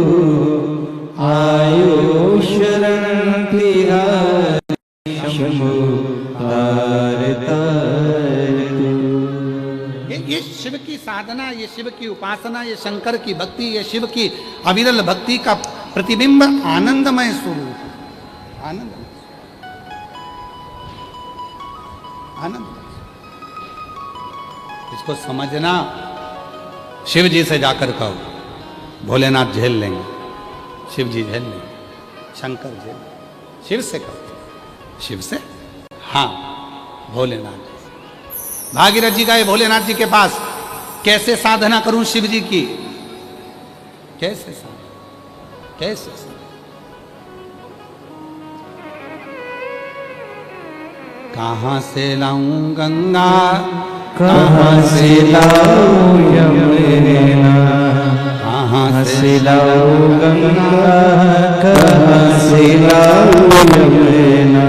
आयो शरण तिहारी शंभु तार तार तू। ये शिव की साधना, ये शिव की उपासना, ये शंकर की भक्ति, ये शिव की अविरल भक्ति का प्रतिबिंब आनंदमय स्वरूप, आनंदमय, आनंदमय। इसको समझना। शिव जी से जाकर कहो, भोलेनाथ झेल लेंगे, शिव जी झेल लेंगे, शंकर झेल लेंगे। शिव से कहो, शिव से, हाँ भोलेनाथ। भागीरथ जी गए भोलेनाथ जी के पास, कैसे साधना करूं शिव जी की, कैसे साधना, कैसे साधना? कहां से लाऊं गंगा, कहाँ से लाऊं यमुना, कहाँ से लाऊं गंगा, कहाँ से लाऊं यमुना,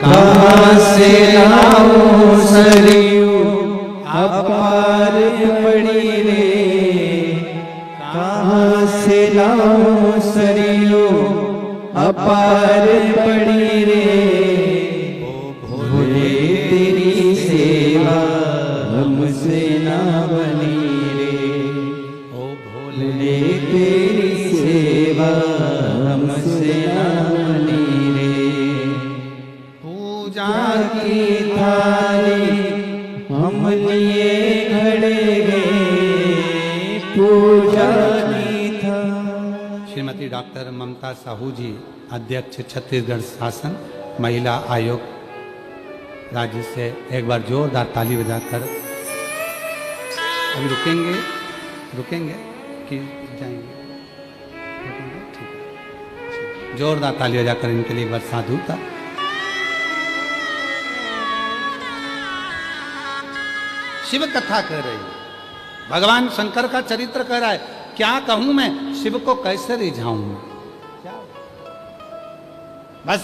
कहाँ से लाऊं सरयू अपार पड़ी रे, कहाँ से लाऊं सरयू अपार पड़ी रे। भोले तेरी सेवा हमसे ना बनी रे, ओ भोले तेरी सेवा हमसे ना बनी रे। पूजा की थाली हम लिए खड़े गए, पूजा की थाली। श्रीमती डॉक्टर ममता साहू जी, अध्यक्ष छत्तीसगढ़ शासन महिला आयोग राज्य से, एक बार जोरदार ताली बजाकर। अभी रुकेंगे, रुकेंगे कि जाएंगे? रुकेंगे, ठीक है। जोरदार ताली बजाकर इनके लिए एक बार साधुता। शिव कथा कह रही है, भगवान शंकर का चरित्र कह रहा है। क्या कहूं मैं, शिव को कैसे रिझाऊं मैं? क्या? बस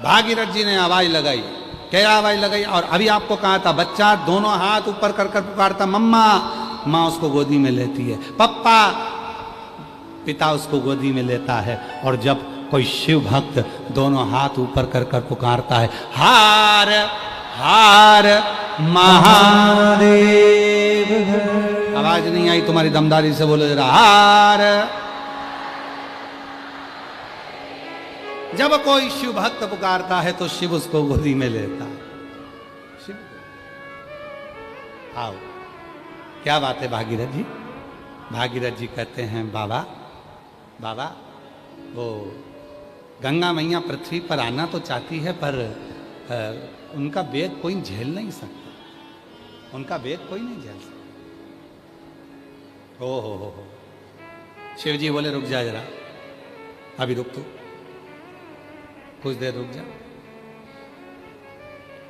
भागीरथ जी ने आवाज लगाई, क्या आवाज लगाई? और अभी आपको कहा था, बच्चा दोनों हाथ ऊपर कर कर पुकारता मम्मा, माँ उसको गोदी में लेती है, पप्पा, पिता उसको गोदी में लेता है। और जब कोई शिव भक्त दोनों हाथ ऊपर कर कर पुकारता है, हार हार महादेव, आवाज नहीं आई तुम्हारी दमदारी से बोलो जरा, हार। जब कोई शिव भक्त पुकारता है तो शिव उसको गोदी में लेता है। आओ। क्या बात है भागीरथ जी? भागीरथ जी कहते हैं बाबा बाबा, वो गंगा मैया पृथ्वी पर आना तो चाहती है, पर उनका वेग कोई झेल नहीं सकता, उनका वेग कोई नहीं झेल सकता। ओ हो। शिव जी बोले रुक जा जरा, अभी रुक तू, कुछ देर रुक जा।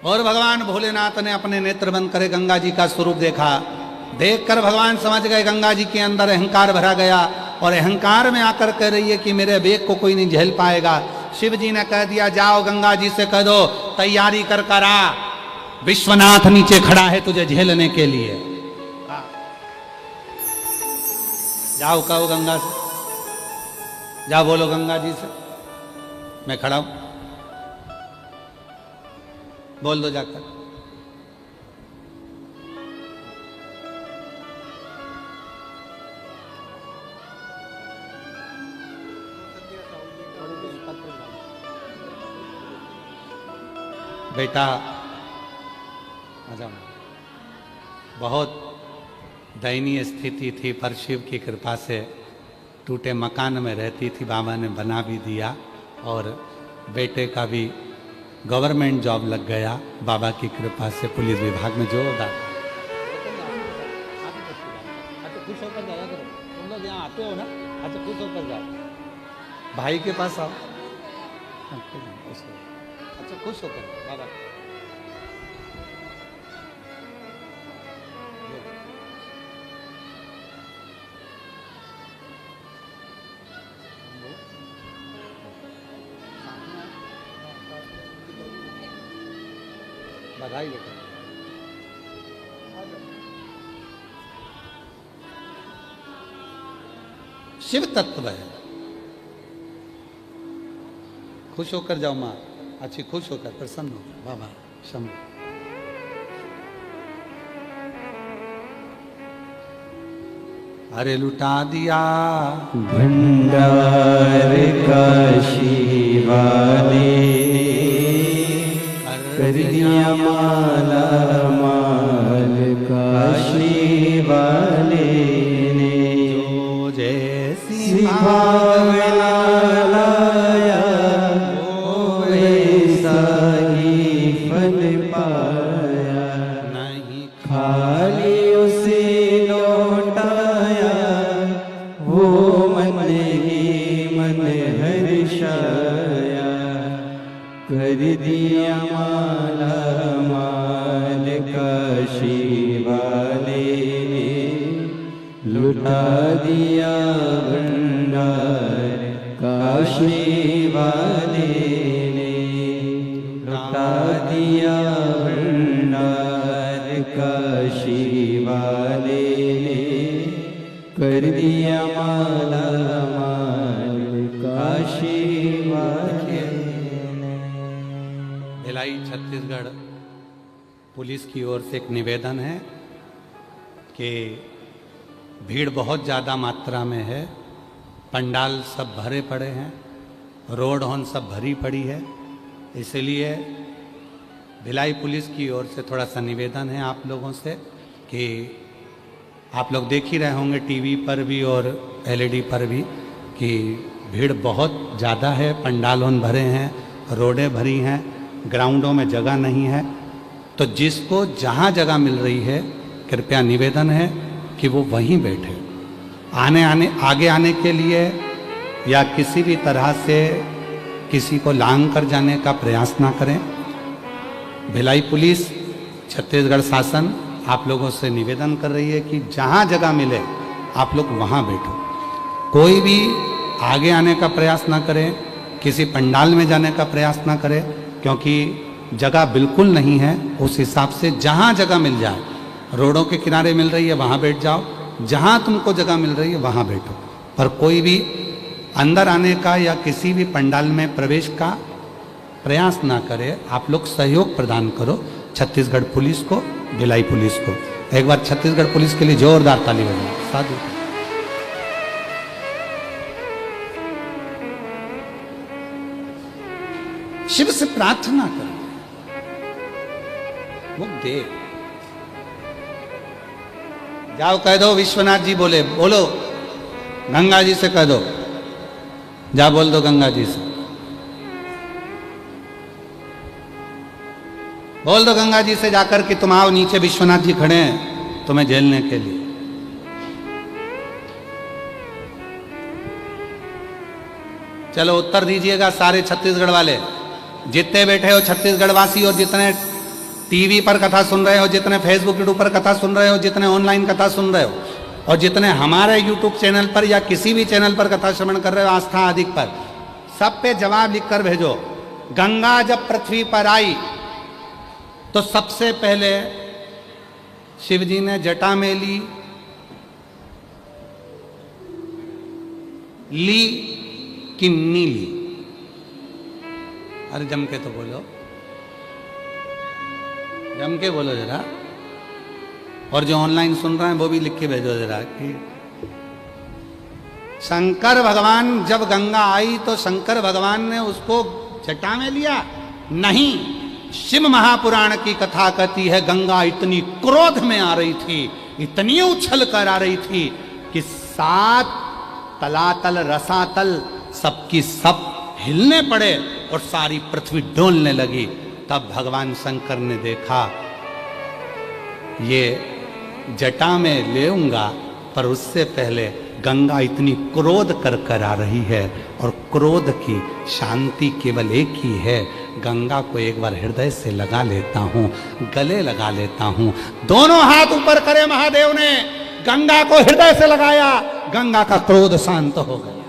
और भगवान भोलेनाथ ने अपने नेत्र बंद करे गंगा जी का स्वरूप देखा। देखकर भगवान समझ गए गंगा जी के अंदर अहंकार भरा गया, और अहंकार में आकर कह रही है कि मेरे वेग को कोई नहीं झेल पाएगा। शिव जी ने कह दिया जाओ गंगा जी से कह दो तैयारी कर कर आ, विश्वनाथ नीचे खड़ा है तुझे झेलने के लिए। जाओ कहो गंगा से, जाओ बोलो गंगा जी से मैं खड़ा हूं, बोल दो जाकर। बेटा आ जाओ। बहुत दयनीय स्थिति थी, पर शिव की कृपा से टूटे मकान में रहती थी, बाबा ने बना भी दिया, और बेटे का भी गवर्नमेंट जॉब लग गया बाबा की कृपा से, पुलिस विभाग में जोरदार। अच्छा खुश होकर जाया करो, तुम लोग यहाँ आते हो ना, अच्छा खुश होकर जाओ, भाई के पास आओ। अच्छा खुश होकर बाबा। बधाई बेटा। शिव तत्व है, खुश होकर जाओ माँ, अच्छी खुश होकर प्रसन्न हो बाबा शंभु। अरे लुटा दिया भंडार काशी वाले, कर दिया माला माल काशी वाले ने, जो जैसी भावना लाया वो वैसा ही फल पाया, नहीं खाली उसे लौटाया वो मन ही मन हर्षाया, कर दिया माला माल काशी वाले ने, लुटा दिया भंडार काशी वाले ने, लुटा दिया भंडार काशी वाले ने, कर दिया माला माल काशी वाले ने। भिलाई छत्तीसगढ़ पुलिस की ओर से एक निवेदन है कि भीड़ बहुत ज़्यादा मात्रा में है, पंडाल सब भरे पड़े हैं, रोड होन सब भरी पड़ी है, इसलिए भिलाई पुलिस की ओर से थोड़ा सा निवेदन है आप लोगों से कि आप लोग देख ही रहे होंगे टीवी पर भी और एलईडी पर भी कि भीड़ बहुत ज़्यादा है, पंडाल होन भरे हैं, रोडें भरी हैं, ग्राउंडों में जगह नहीं है। तो जिसको जहाँ जगह मिल रही है कृपया निवेदन है कि वो वहीं बैठे, आगे आने के लिए या किसी भी तरह से किसी को लांग कर जाने का प्रयास ना करें। भिलाई पुलिस छत्तीसगढ़ शासन आप लोगों से निवेदन कर रही है कि जहाँ जगह मिले आप लोग वहाँ बैठो, कोई भी आगे आने का प्रयास ना करें, किसी पंडाल में जाने का प्रयास ना करें, क्योंकि जगह बिल्कुल नहीं है। उस हिसाब से जहाँ जगह मिल जाए, रोडों के किनारे मिल रही है वहाँ बैठ जाओ, जहाँ तुमको जगह मिल रही है वहाँ बैठो, पर कोई भी अंदर आने का या किसी भी पंडाल में प्रवेश का प्रयास ना करे। आप लोग सहयोग प्रदान करो छत्तीसगढ़ पुलिस को, भिलाई पुलिस को। एक बार छत्तीसगढ़ पुलिस के लिए जोरदार ताली बजाओ। साधु। शिव से प्रार्थना करो, वो दे। जाओ कह दो विश्वनाथ जी बोले, बोलो गंगा जी से कह दो, जा बोल दो गंगा जी से, बोल दो गंगा जी से जाकर कि तुम आओ नीचे, विश्वनाथ जी खड़े हैं तुम्हें झेलने के लिए। चलो उत्तर दीजिएगा सारे छत्तीसगढ़ वाले, जितने बैठे हो छत्तीसगढ़ वासी, और जितने टीवी पर कथा सुन रहे हो, जितने फेसबुक यूट्यूब पर कथा सुन रहे हो, जितने ऑनलाइन कथा सुन रहे हो, और जितने हमारे यूट्यूब चैनल पर या किसी भी चैनल पर कथा श्रवण कर रहे हो आस्था अधिक पर, सब पे जवाब लिखकर भेजो। गंगा जब पृथ्वी पर आई तो सबसे पहले शिव जी ने जटा में ली कि नी ली? अरे जम के तो बोलो, जम के बोलो जरा, और जो ऑनलाइन सुन रहे हैं वो भी लिख के भेजो जरा कि शंकर भगवान जब गंगा आई तो शंकर भगवान ने उसको जटा में लिया? नहीं, शिव महापुराण की कथा कहती है गंगा इतनी क्रोध में आ रही थी, इतनी उछल कर आ रही थी कि 7 तलातल रसातल सबकी सब हिलने पड़े और सारी पृथ्वी डोलने लगी। तब भगवान शंकर ने देखा ये जटा में लेऊंगा, पर उससे पहले गंगा इतनी क्रोध कर आ रही है, और क्रोध की शांति केवल एक ही है, गंगा को एक बार हृदय से लगा लेता हूं, गले लगा लेता हूं। दोनों हाथ ऊपर करे महादेव ने, गंगा को हृदय से लगाया, गंगा का क्रोध शांत हो गया,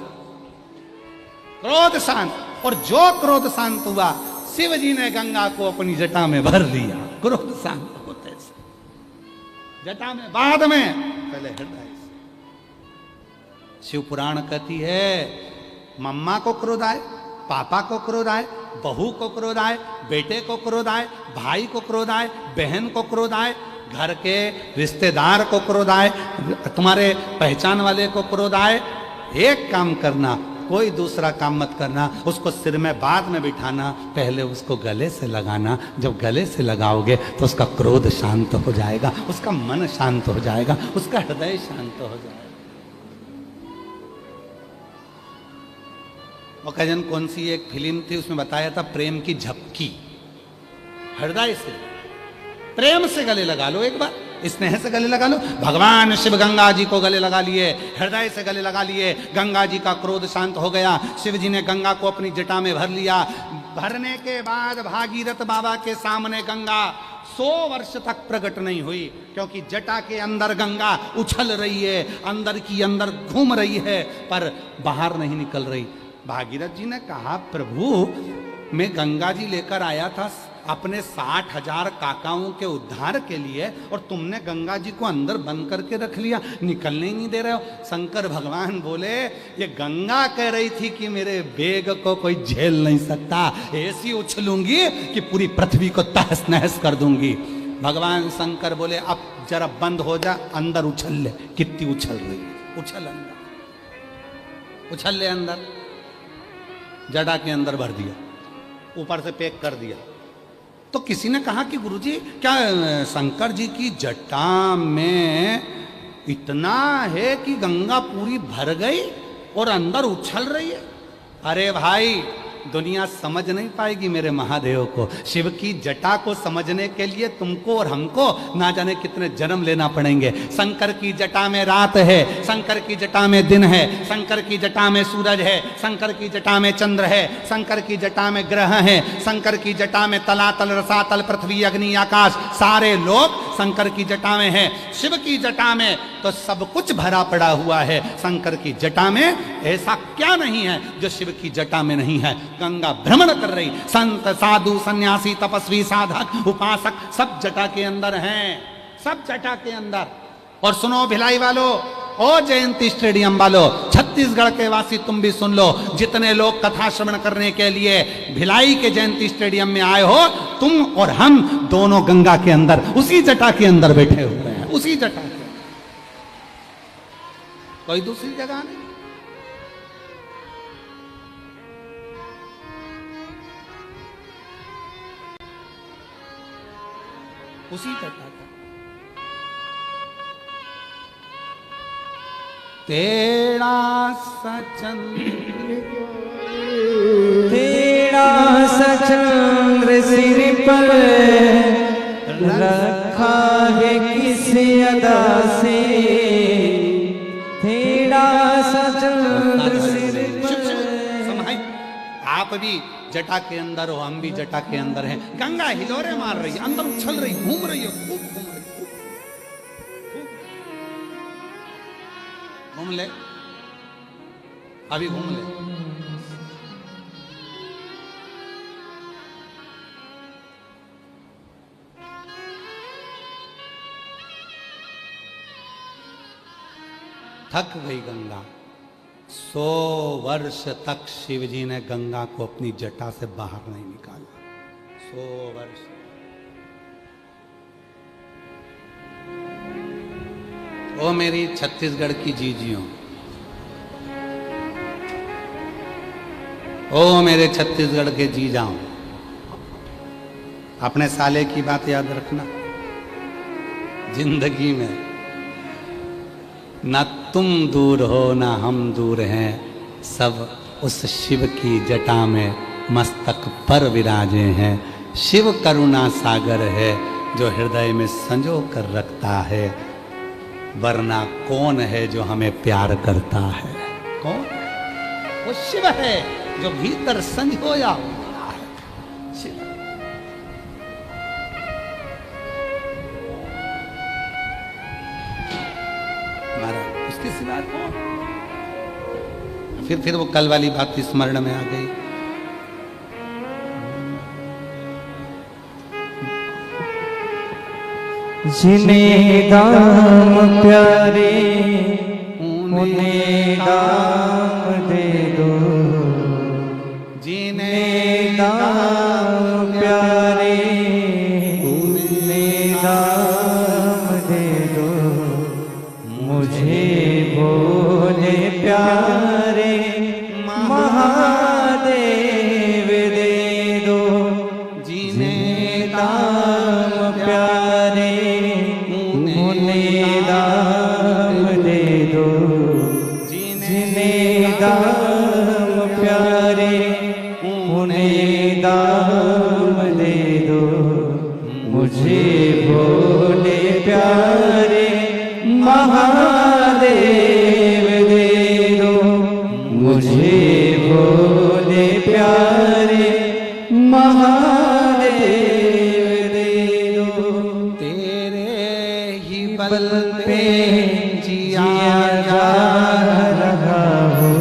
क्रोध शांत। और जो क्रोध शांत हुआ, शिव जी ने गंगा को अपनी जटा में भर लिया, क्रोध शांत होते से जटा में, बाद में पहले हृदय। शिव पुराण कहती है मम्मा को क्रोध आए, पापा को क्रोध आए, बहू को क्रोध आए, बेटे को क्रोध आए, भाई को क्रोध आए, बहन को क्रोध आए, घर के रिश्तेदार को क्रोध आए, तुम्हारे पहचान वाले को क्रोध आए, एक काम करना, कोई दूसरा काम मत करना, उसको सिर में बाद में बिठाना, पहले उसको गले से लगाना। जब गले से लगाओगे तो उसका क्रोध शांत हो जाएगा, उसका मन शांत हो जाएगा, उसका हृदय शांत हो जाएगा। ओकेजन कौन सी एक फिल्म थी, उसमें बताया था प्रेम की झपकी, हृदय से प्रेम से गले लगा लो, एक बार स्नेह से गले लगा लो। भगवान शिव गंगा जी को गले लगा लिए, हृदय से गले लगा लिए, गंगा जी का क्रोध शांत हो गया। शिव जी ने गंगा को अपनी जटा में भर लिया। भरने के बाद भागीरथ बाबा के सामने गंगा 100 वर्ष तक प्रकट नहीं हुई, क्योंकि जटा के अंदर गंगा उछल रही है, अंदर की अंदर घूम रही है, पर बाहर नहीं निकल रही। भागीरथ जी ने कहा प्रभु, मैं गंगा जी लेकर आया था अपने 60,000 काकाओं के उद्धार के लिए, और तुमने गंगा जी को अंदर बंद करके रख लिया, निकलने ही नहीं दे रहे हो। शंकर भगवान बोले ये गंगा कह रही थी कि मेरे वेग को कोई झेल नहीं सकता, ऐसी उछलूंगी कि पूरी पृथ्वी को तहस नहस कर दूंगी। भगवान शंकर बोले अब जरा बंद हो जा, अंदर उछल ले। कितनी उछल रही, उछल अंदर, उछल ले अंदर। जटा के अंदर भर दिया, ऊपर से पैक कर दिया। तो किसी ने कहा कि गुरुजी क्या शंकर जी की जटा में इतना है कि गंगा पूरी भर गई और अंदर उछल रही है? अरे भाई, दुनिया समझ नहीं पाएगी मेरे महादेव को। शिव की जटा को समझने के लिए तुमको और हमको ना जाने कितने जन्म लेना पड़ेंगे। शंकर की जटा में रात है, शंकर की जटा में दिन है, शंकर की जटा में सूरज है, शंकर की जटा में चंद्र है, शंकर की जटा में ग्रह है, शंकर की जटा में तलातल रसातल पृथ्वी अग्नि आकाश सारे लोग शंकर की जटा में है। शिव की जटा में तो सब कुछ भरा पड़ा हुआ है। शंकर की जटा में ऐसा क्या नहीं है जो शिव की जटा में नहीं है। गंगा भ्रमण कर रही, संत साधु सन्यासी तपस्वी साधक उपासक सब जटा के अंदर हैं, सब जटा के अंदर। और सुनो भिलाई वालों, ओ जयंती स्टेडियम वालों, छत्तीसगढ़ के वासी तुम भी सुन लो, जितने लोग कथा श्रवण करने के लिए भिलाई के जयंती स्टेडियम में आए हो, तुम और हम दोनों गंगा के अंदर, उसी जटा के अंदर बैठे हुए हैं, उसी जटा के, कोई दूसरी जगह नहीं। उसी जटा का। तेरा सचंद्र तेरा सचंद्र सिर पर रखा है किस अदा से, तेरा सचंद्र सिर पर। समाई, आप भी जटा के अंदर हो, हम भी जटा के अंदर हैं। गंगा हिलोरे मार रही है, अंदर उछल रही, घूम रही है, खूब घूम रही, घूम ले, अभी घूम ले। थक गई गंगा। 100 वर्ष तक शिव जी ने गंगा को अपनी जटा से बाहर नहीं निकाला। 100 वर्ष। ओ मेरी छत्तीसगढ़ की जीजियों, ओ मेरे छत्तीसगढ़ के जीजाओं, अपने साले की बात याद रखना। जिंदगी में ना तुम दूर हो ना हम दूर हैं, सब उस शिव की जटा में मस्तक पर विराजे हैं। शिव करुणा सागर है जो हृदय में संजो कर रखता है, वरना कौन है जो हमें प्यार करता है? कौन? वो शिव है जो भीतर संजोया हुआ है। शिव। महाराज उसके सिवा कौन? फिर वो कल वाली बात स्मरण में आ गई। जिन्हें दाम प्यारे उन्हें दाम दे दो, जिन्हें दाम प्यारे उन्हें दाम दे दो, मुझे भोले प्यारे महादेव दे दो, जिन्हें दाम प्यारे उन्हें दाम दे दो, जिन्हें दाम प्यारे उन्हें दाम दे दो, मुझे भोले प्यारे महादेव दे दो, मुझे भोले प्यारे महादेव दे दो। तेरे ही बल पे जिया जा रहा हो,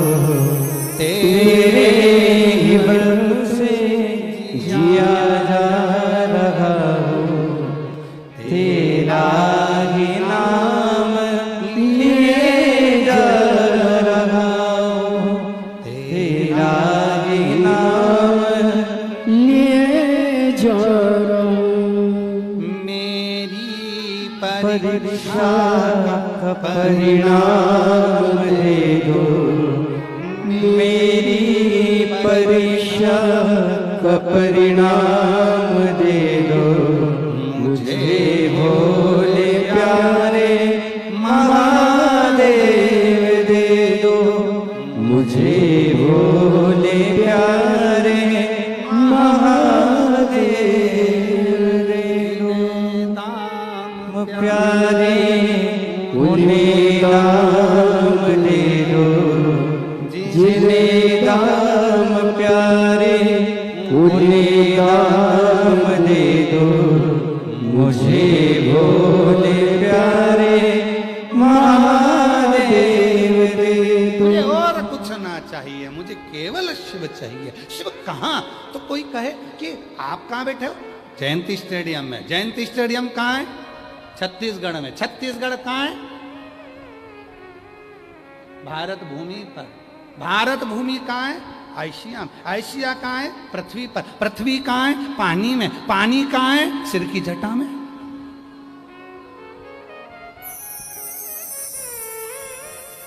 तेरे ही बल से जिया जा रहा हो, तेरा ही नाम लिए जा रहा हो, तेरा ही नाम लिए जा रहा हूं। मेरी परीक्षा का परिणाम दे दो, मेरी परीक्षा का परिणाम दे दो, मुझे भोले प्यारे महादेव दे दो, मुझे भोले प्यारे महादेव दे दो। दाम प्यारे उन्हें दाम दे दो, जिन्हें दाम प्यारे उन्हें दाम दे दो, मुझे भोले प्यारे महादेव दे दो। मुझे और कुछ ना चाहिए, मुझे केवल शिव चाहिए। शिव कहाँ? तो कोई कहे कि आप कहाँ बैठे हो? जयंती स्टेडियम में। जयंती स्टेडियम कहाँ है? छत्तीसगढ़ में। छत्तीसगढ़ कहाँ है? भारत भूमि पर। भारत भूमि कहाँ है? एशिया। एशिया कहाँ है? पृथ्वी पर। पृथ्वी कहाँ है? पानी में। पानी कहाँ है? सिर की जटा में।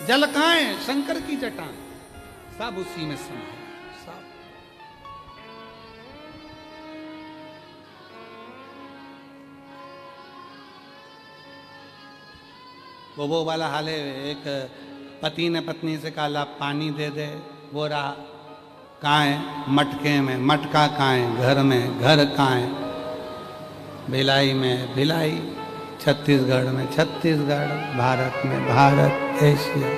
जल कहाँ है? शंकर की जटा। सब उसी में समाया सब। वो वाला हाल है। एक पति ने पत्नी से कहा ला पानी दे दे, वो रहा कहाँ है, मटके में, मटका कहाँ है, घर में, घर कहाँ है, भिलाई में, भिलाई, छत्तीसगढ़ में, छत्तीसगढ़, भारत में, भारत, एशिया,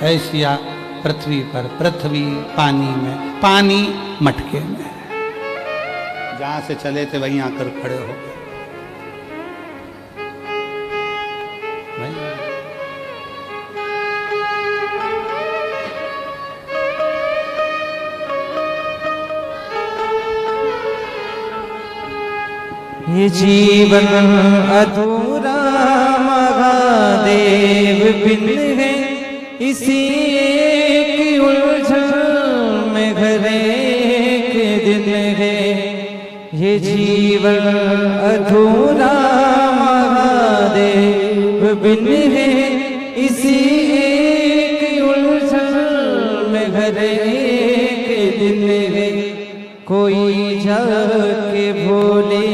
एशिया, पृथ्वी पर, पृथ्वी, पानी में, पानी मटके में। जहां से चले थे वहीं आकर खड़े हो गए। ये जीवन अधूरा महादेव बिन है, इसी एक उलझन में घर एक दिन है। ये जीवन अधूरा महादेव बिन है, इसी एक उलझन में घर एक दिन है। कोई जाके भोले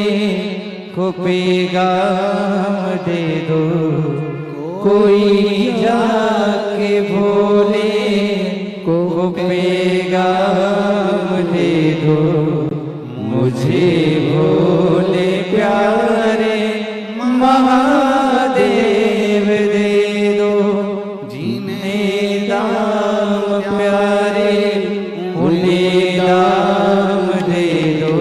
को पैगाम दे दो, कोई जाके भोले को पैगाम दे दो। मुझे भोले प्यारे महादेव दे दो, जीने दाम प्यारे उन्हें दाम दे दो,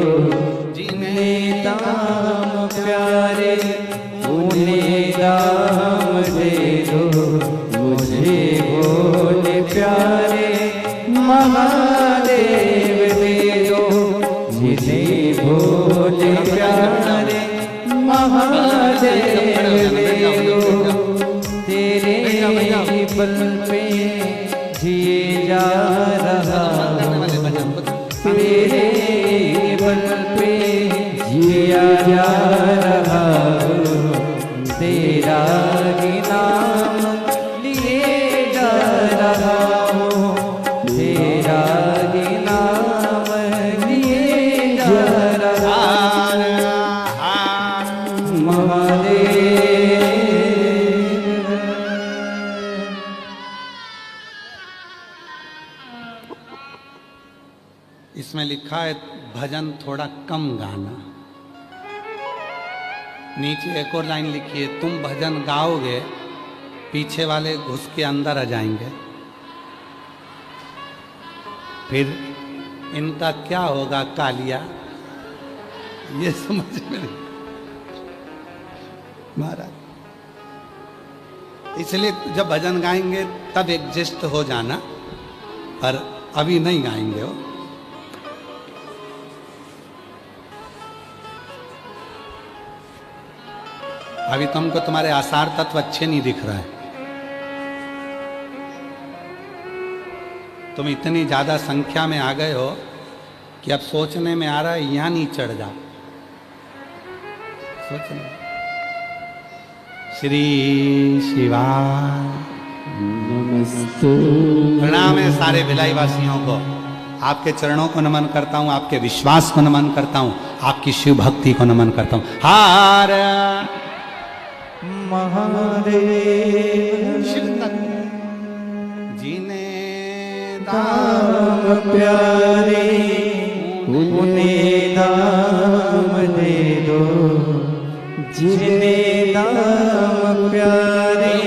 जीने दाम प्यारे उन्हें दाम दे दो। मुझे भोले प्यारे महादेव दे दो, जिन्हें भोले प्यारे महादेव दे दो। तेरे बल पे जिए जा रहा, तेरे बल पे जिया जा रहा, तेरा ही नाम लिए जा रहा हूँ, तेरा ही नाम लिए जा रहा महादेव। इसमें लिखा है भजन थोड़ा कम गाना। नीचे एक और लाइन लिखी है, तुम भजन गाओगे पीछे वाले घुस के अंदर आ जाएंगे, फिर इनका क्या होगा कालिया, ये समझ में नहीं महाराज। इसलिए जब भजन गाएंगे तब एडजस्ट हो जाना, पर अभी नहीं गाएंगे हो। अभी तुमको तुम्हारे आसार तत्व अच्छे नहीं दिख रहा है। तुम इतनी ज्यादा संख्या में आ गए हो कि अब सोचने में आ रहा है यहां नहीं चढ़ जा। सोचने श्री शिवाय नमस्ते। प्रणाम है सारे भिलाई वासियों को। आपके चरणों को नमन करता हूं, आपके विश्वास को नमन करता हूं, आपकी शिव भक्ति को नमन करता हूं। हार महादेव शिव तत्व जीने दाम प्यारे उन्हें दाम दे दो, जिन्हें दाम प्यारे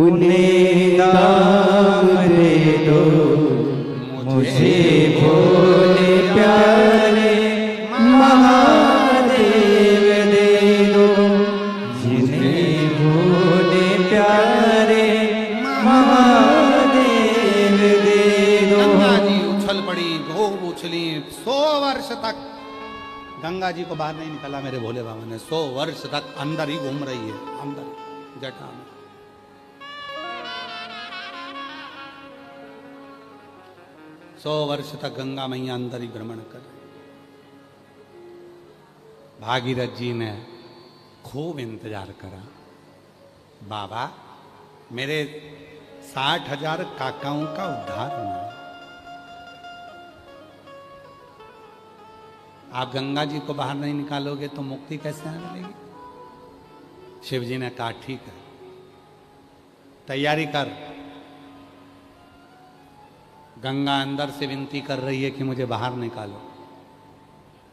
उन्हें दाम दे दो। मुझे भोले प्यारे महादेव दे दो, जिन्हें भोले प्यारे महादेव दे दो। गंगा जी उछल पड़ी, खूब उछली 100 वर्ष तक। गंगा जी को बाहर नहीं निकाला मेरे भोले बाबा ने, 100 वर्ष तक अंदर ही घूम रही है, अंदर जटा में। सौ वर्ष तक गंगा मैया अंदर ही भ्रमण कर रही। भागीरथ जी ने खूब इंतजार करा, बाबा मेरे 60,000 काकाओं का उद्धार होना है, आप गंगा जी को बाहर नहीं निकालोगे तो मुक्ति कैसे मिलेगी। शिव जी ने कहा ठीक है, तैयारी कर, गंगा अंदर से विनती कर रही है कि मुझे बाहर निकालो।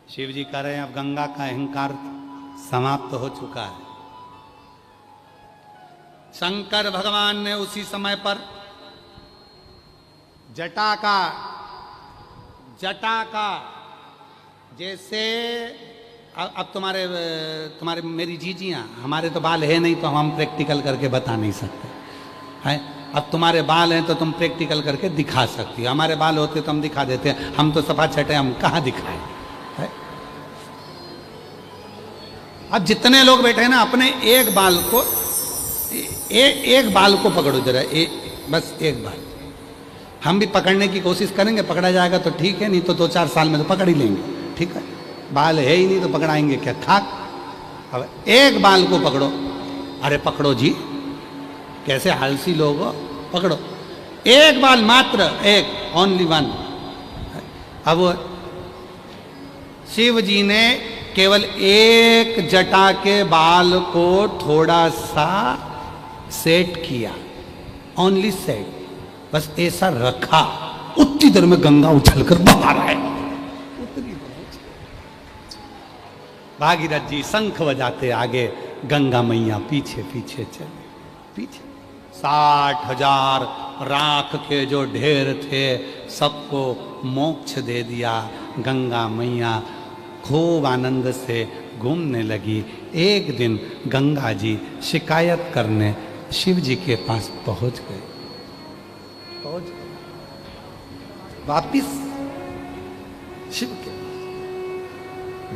शिव जी कह रहे हैं अब गंगा का अहंकार समाप्त हो चुका है। शंकर भगवान ने उसी समय पर जटा का जैसे अब तुम्हारे मेरी जीजियां, हमारे तो बाल है नहीं तो हम प्रैक्टिकल करके बता नहीं सकते हैं। अब तुम्हारे बाल हैं तो तुम प्रैक्टिकल करके दिखा सकती हो, हमारे बाल होते तो हम दिखा देते हैं। हम तो सफा छठे, हम कहाँ दिखाएं है? अब जितने लोग बैठे हैं ना, अपने एक बाल को एक बाल को पकड़ो जरा, बस एक बाल। हम भी पकड़ने की कोशिश करेंगे, पकड़ा जाएगा तो ठीक है, नहीं तो 2-4 साल में तो पकड़ ही लेंगे। ठीक है, बाल है ही नहीं तो पकड़ाएंगे क्या, खाक। अब एक बाल को पकड़ो। अरे पकड़ो जी, कैसे आलसी लोग हो, पकड़ो एक बाल, मात्र एक, ओनली वन। अब शिव जी ने केवल एक जटा के बाल को थोड़ा सा सेट किया, ओनली सेट, बस ऐसा रखा, उतनी देर में गंगा उछलकर बाहर आए। भागीरथ जी शंख बजाते आगे, गंगा मैया पीछे पीछे चले, पीछे 60,000 राख के जो ढेर थे सबको मोक्ष दे दिया। गंगा मैया खूब आनंद से घूमने लगी। एक दिन गंगा जी शिकायत करने शिव जी के पास पहुंच गए। वापिस शिव के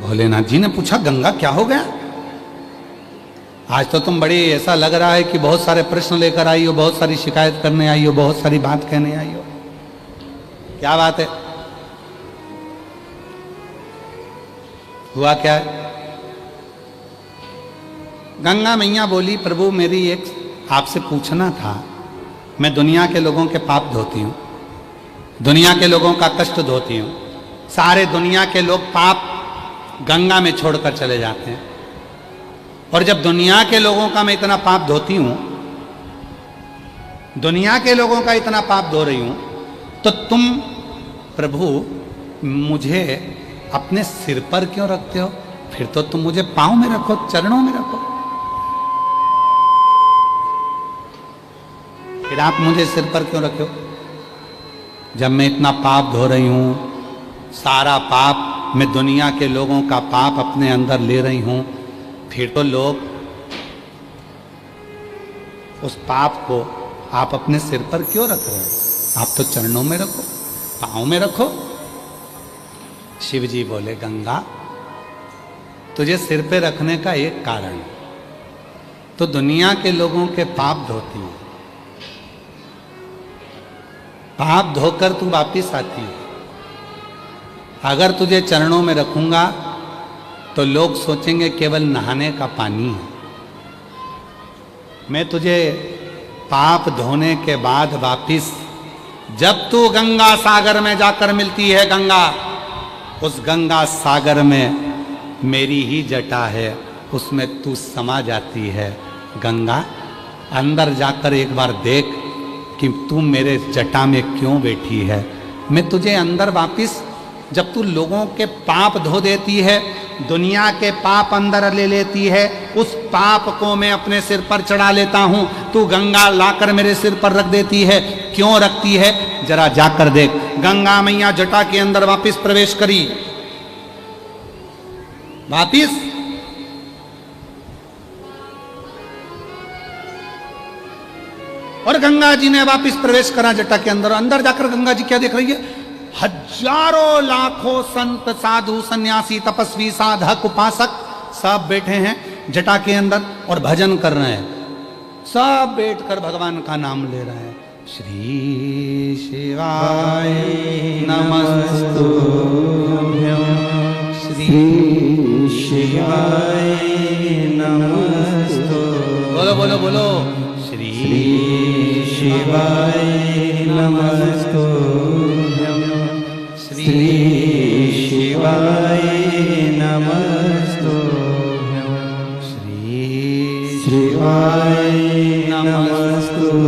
भोलेनाथ जी ने पूछा, गंगा क्या हो गया? आज तो तुम बड़ी ऐसा लग रहा है कि बहुत सारे प्रश्न लेकर आई हो, बहुत सारी शिकायत करने आई हो, बहुत सारी बात कहने आई हो, क्या बात है, हुआ क्या है? गंगा मैया बोली, प्रभु मेरी एक आपसे पूछना था। मैं दुनिया के लोगों के पाप धोती हूँ, दुनिया के लोगों का कष्ट धोती हूँ। सारे दुनिया के लोग पाप गंगा में छोड़कर चले जाते हैं, और जब दुनिया के लोगों का मैं इतना पाप धोती हूँ, दुनिया के लोगों का इतना पाप धो रही हूँ, तो तुम प्रभु मुझे अपने सिर पर क्यों रखते हो? फिर तो तुम मुझे पाँव में रखो, चरणों में रखो, फिर आप मुझे सिर पर क्यों रखे हो? जब मैं इतना पाप धो रही हूँ, सारा पाप, मैं दुनिया के लोगों का पाप अपने अंदर ले रही हूँ, फिर तो लोग उस पाप को आप अपने सिर पर क्यों रख रहे हो? आप तो चरणों में रखो, पाँव में रखो। शिव जी बोले, गंगा तुझे सिर पे रखने का एक कारण, तो दुनिया के लोगों के पाप धोती है, पाप धोकर तू वापिस आती है। अगर तुझे चरणों में रखूंगा तो लोग सोचेंगे केवल नहाने का पानी है। मैं तुझे पाप धोने के बाद वापिस, जब तू गंगा सागर में जाकर मिलती है, गंगा, उस गंगा सागर में मेरी ही जटा है, उसमें तू समा जाती है। गंगा अंदर जाकर एक बार देख कि तू मेरे जटा में क्यों बैठी है। मैं तुझे अंदर वापिस, जब तू लोगों के पाप धो देती है, दुनिया के पाप अंदर ले लेती है, उस पाप को मैं अपने सिर पर चढ़ा लेता हूं, तू गंगा लाकर मेरे सिर पर रख देती है। क्यों रखती है? जरा जाकर देख। गंगा मैया जटा के अंदर वापिस प्रवेश करी, वापिस और गंगा जी ने वापिस प्रवेश करा जटा के अंदर। अंदर जाकर गंगा जी क्या देख रही है? हजारों लाखों संत, साधु, सन्यासी, तपस्वी, साधक, उपासक सब बैठे हैं जटा के अंदर और भजन कर रहे हैं। सब बैठकर भगवान का नाम ले रहे हैं। श्री शिवाय नमस्तुभ्यं, श्री शिवाय नमस्तुभ्यं। बोलो बोलो बोलो, श्री शिवाय नमस्तुभ्यं, श्री शिवाय नमस्तुभ्यं, श्री शिवाय नमस्तुभ्यं,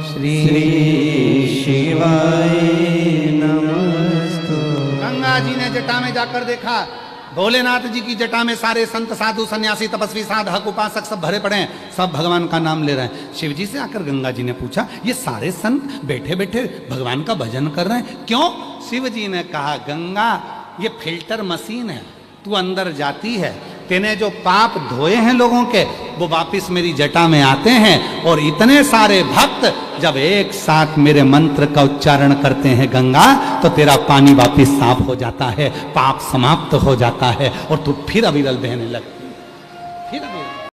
श्री जटा में जाकर देखा, भोलेनाथ जी की जटा में सारे संत साधु सन्यासी तपस्वी साधक उपासक सब भरे पड़े हैं, सब भगवान का नाम ले रहे हैं। शिव जी से आकर गंगा जी ने पूछा, ये सारे संत बैठे बैठे भगवान का भजन कर रहे हैं क्यों? शिव जी ने कहा, गंगा ये फिल्टर मशीन है, तू अंदर जाती है, तेने जो पाप धोए हैं लोगों के वो वापिस मेरी जटा में आते हैं, और इतने सारे भक्त जब एक साथ मेरे मंत्र का उच्चारण करते हैं गंगा, तो तेरा पानी वापिस साफ हो जाता है, पाप समाप्त हो जाता है और तू फिर अविरल बहने लगती है, फिर अविरल।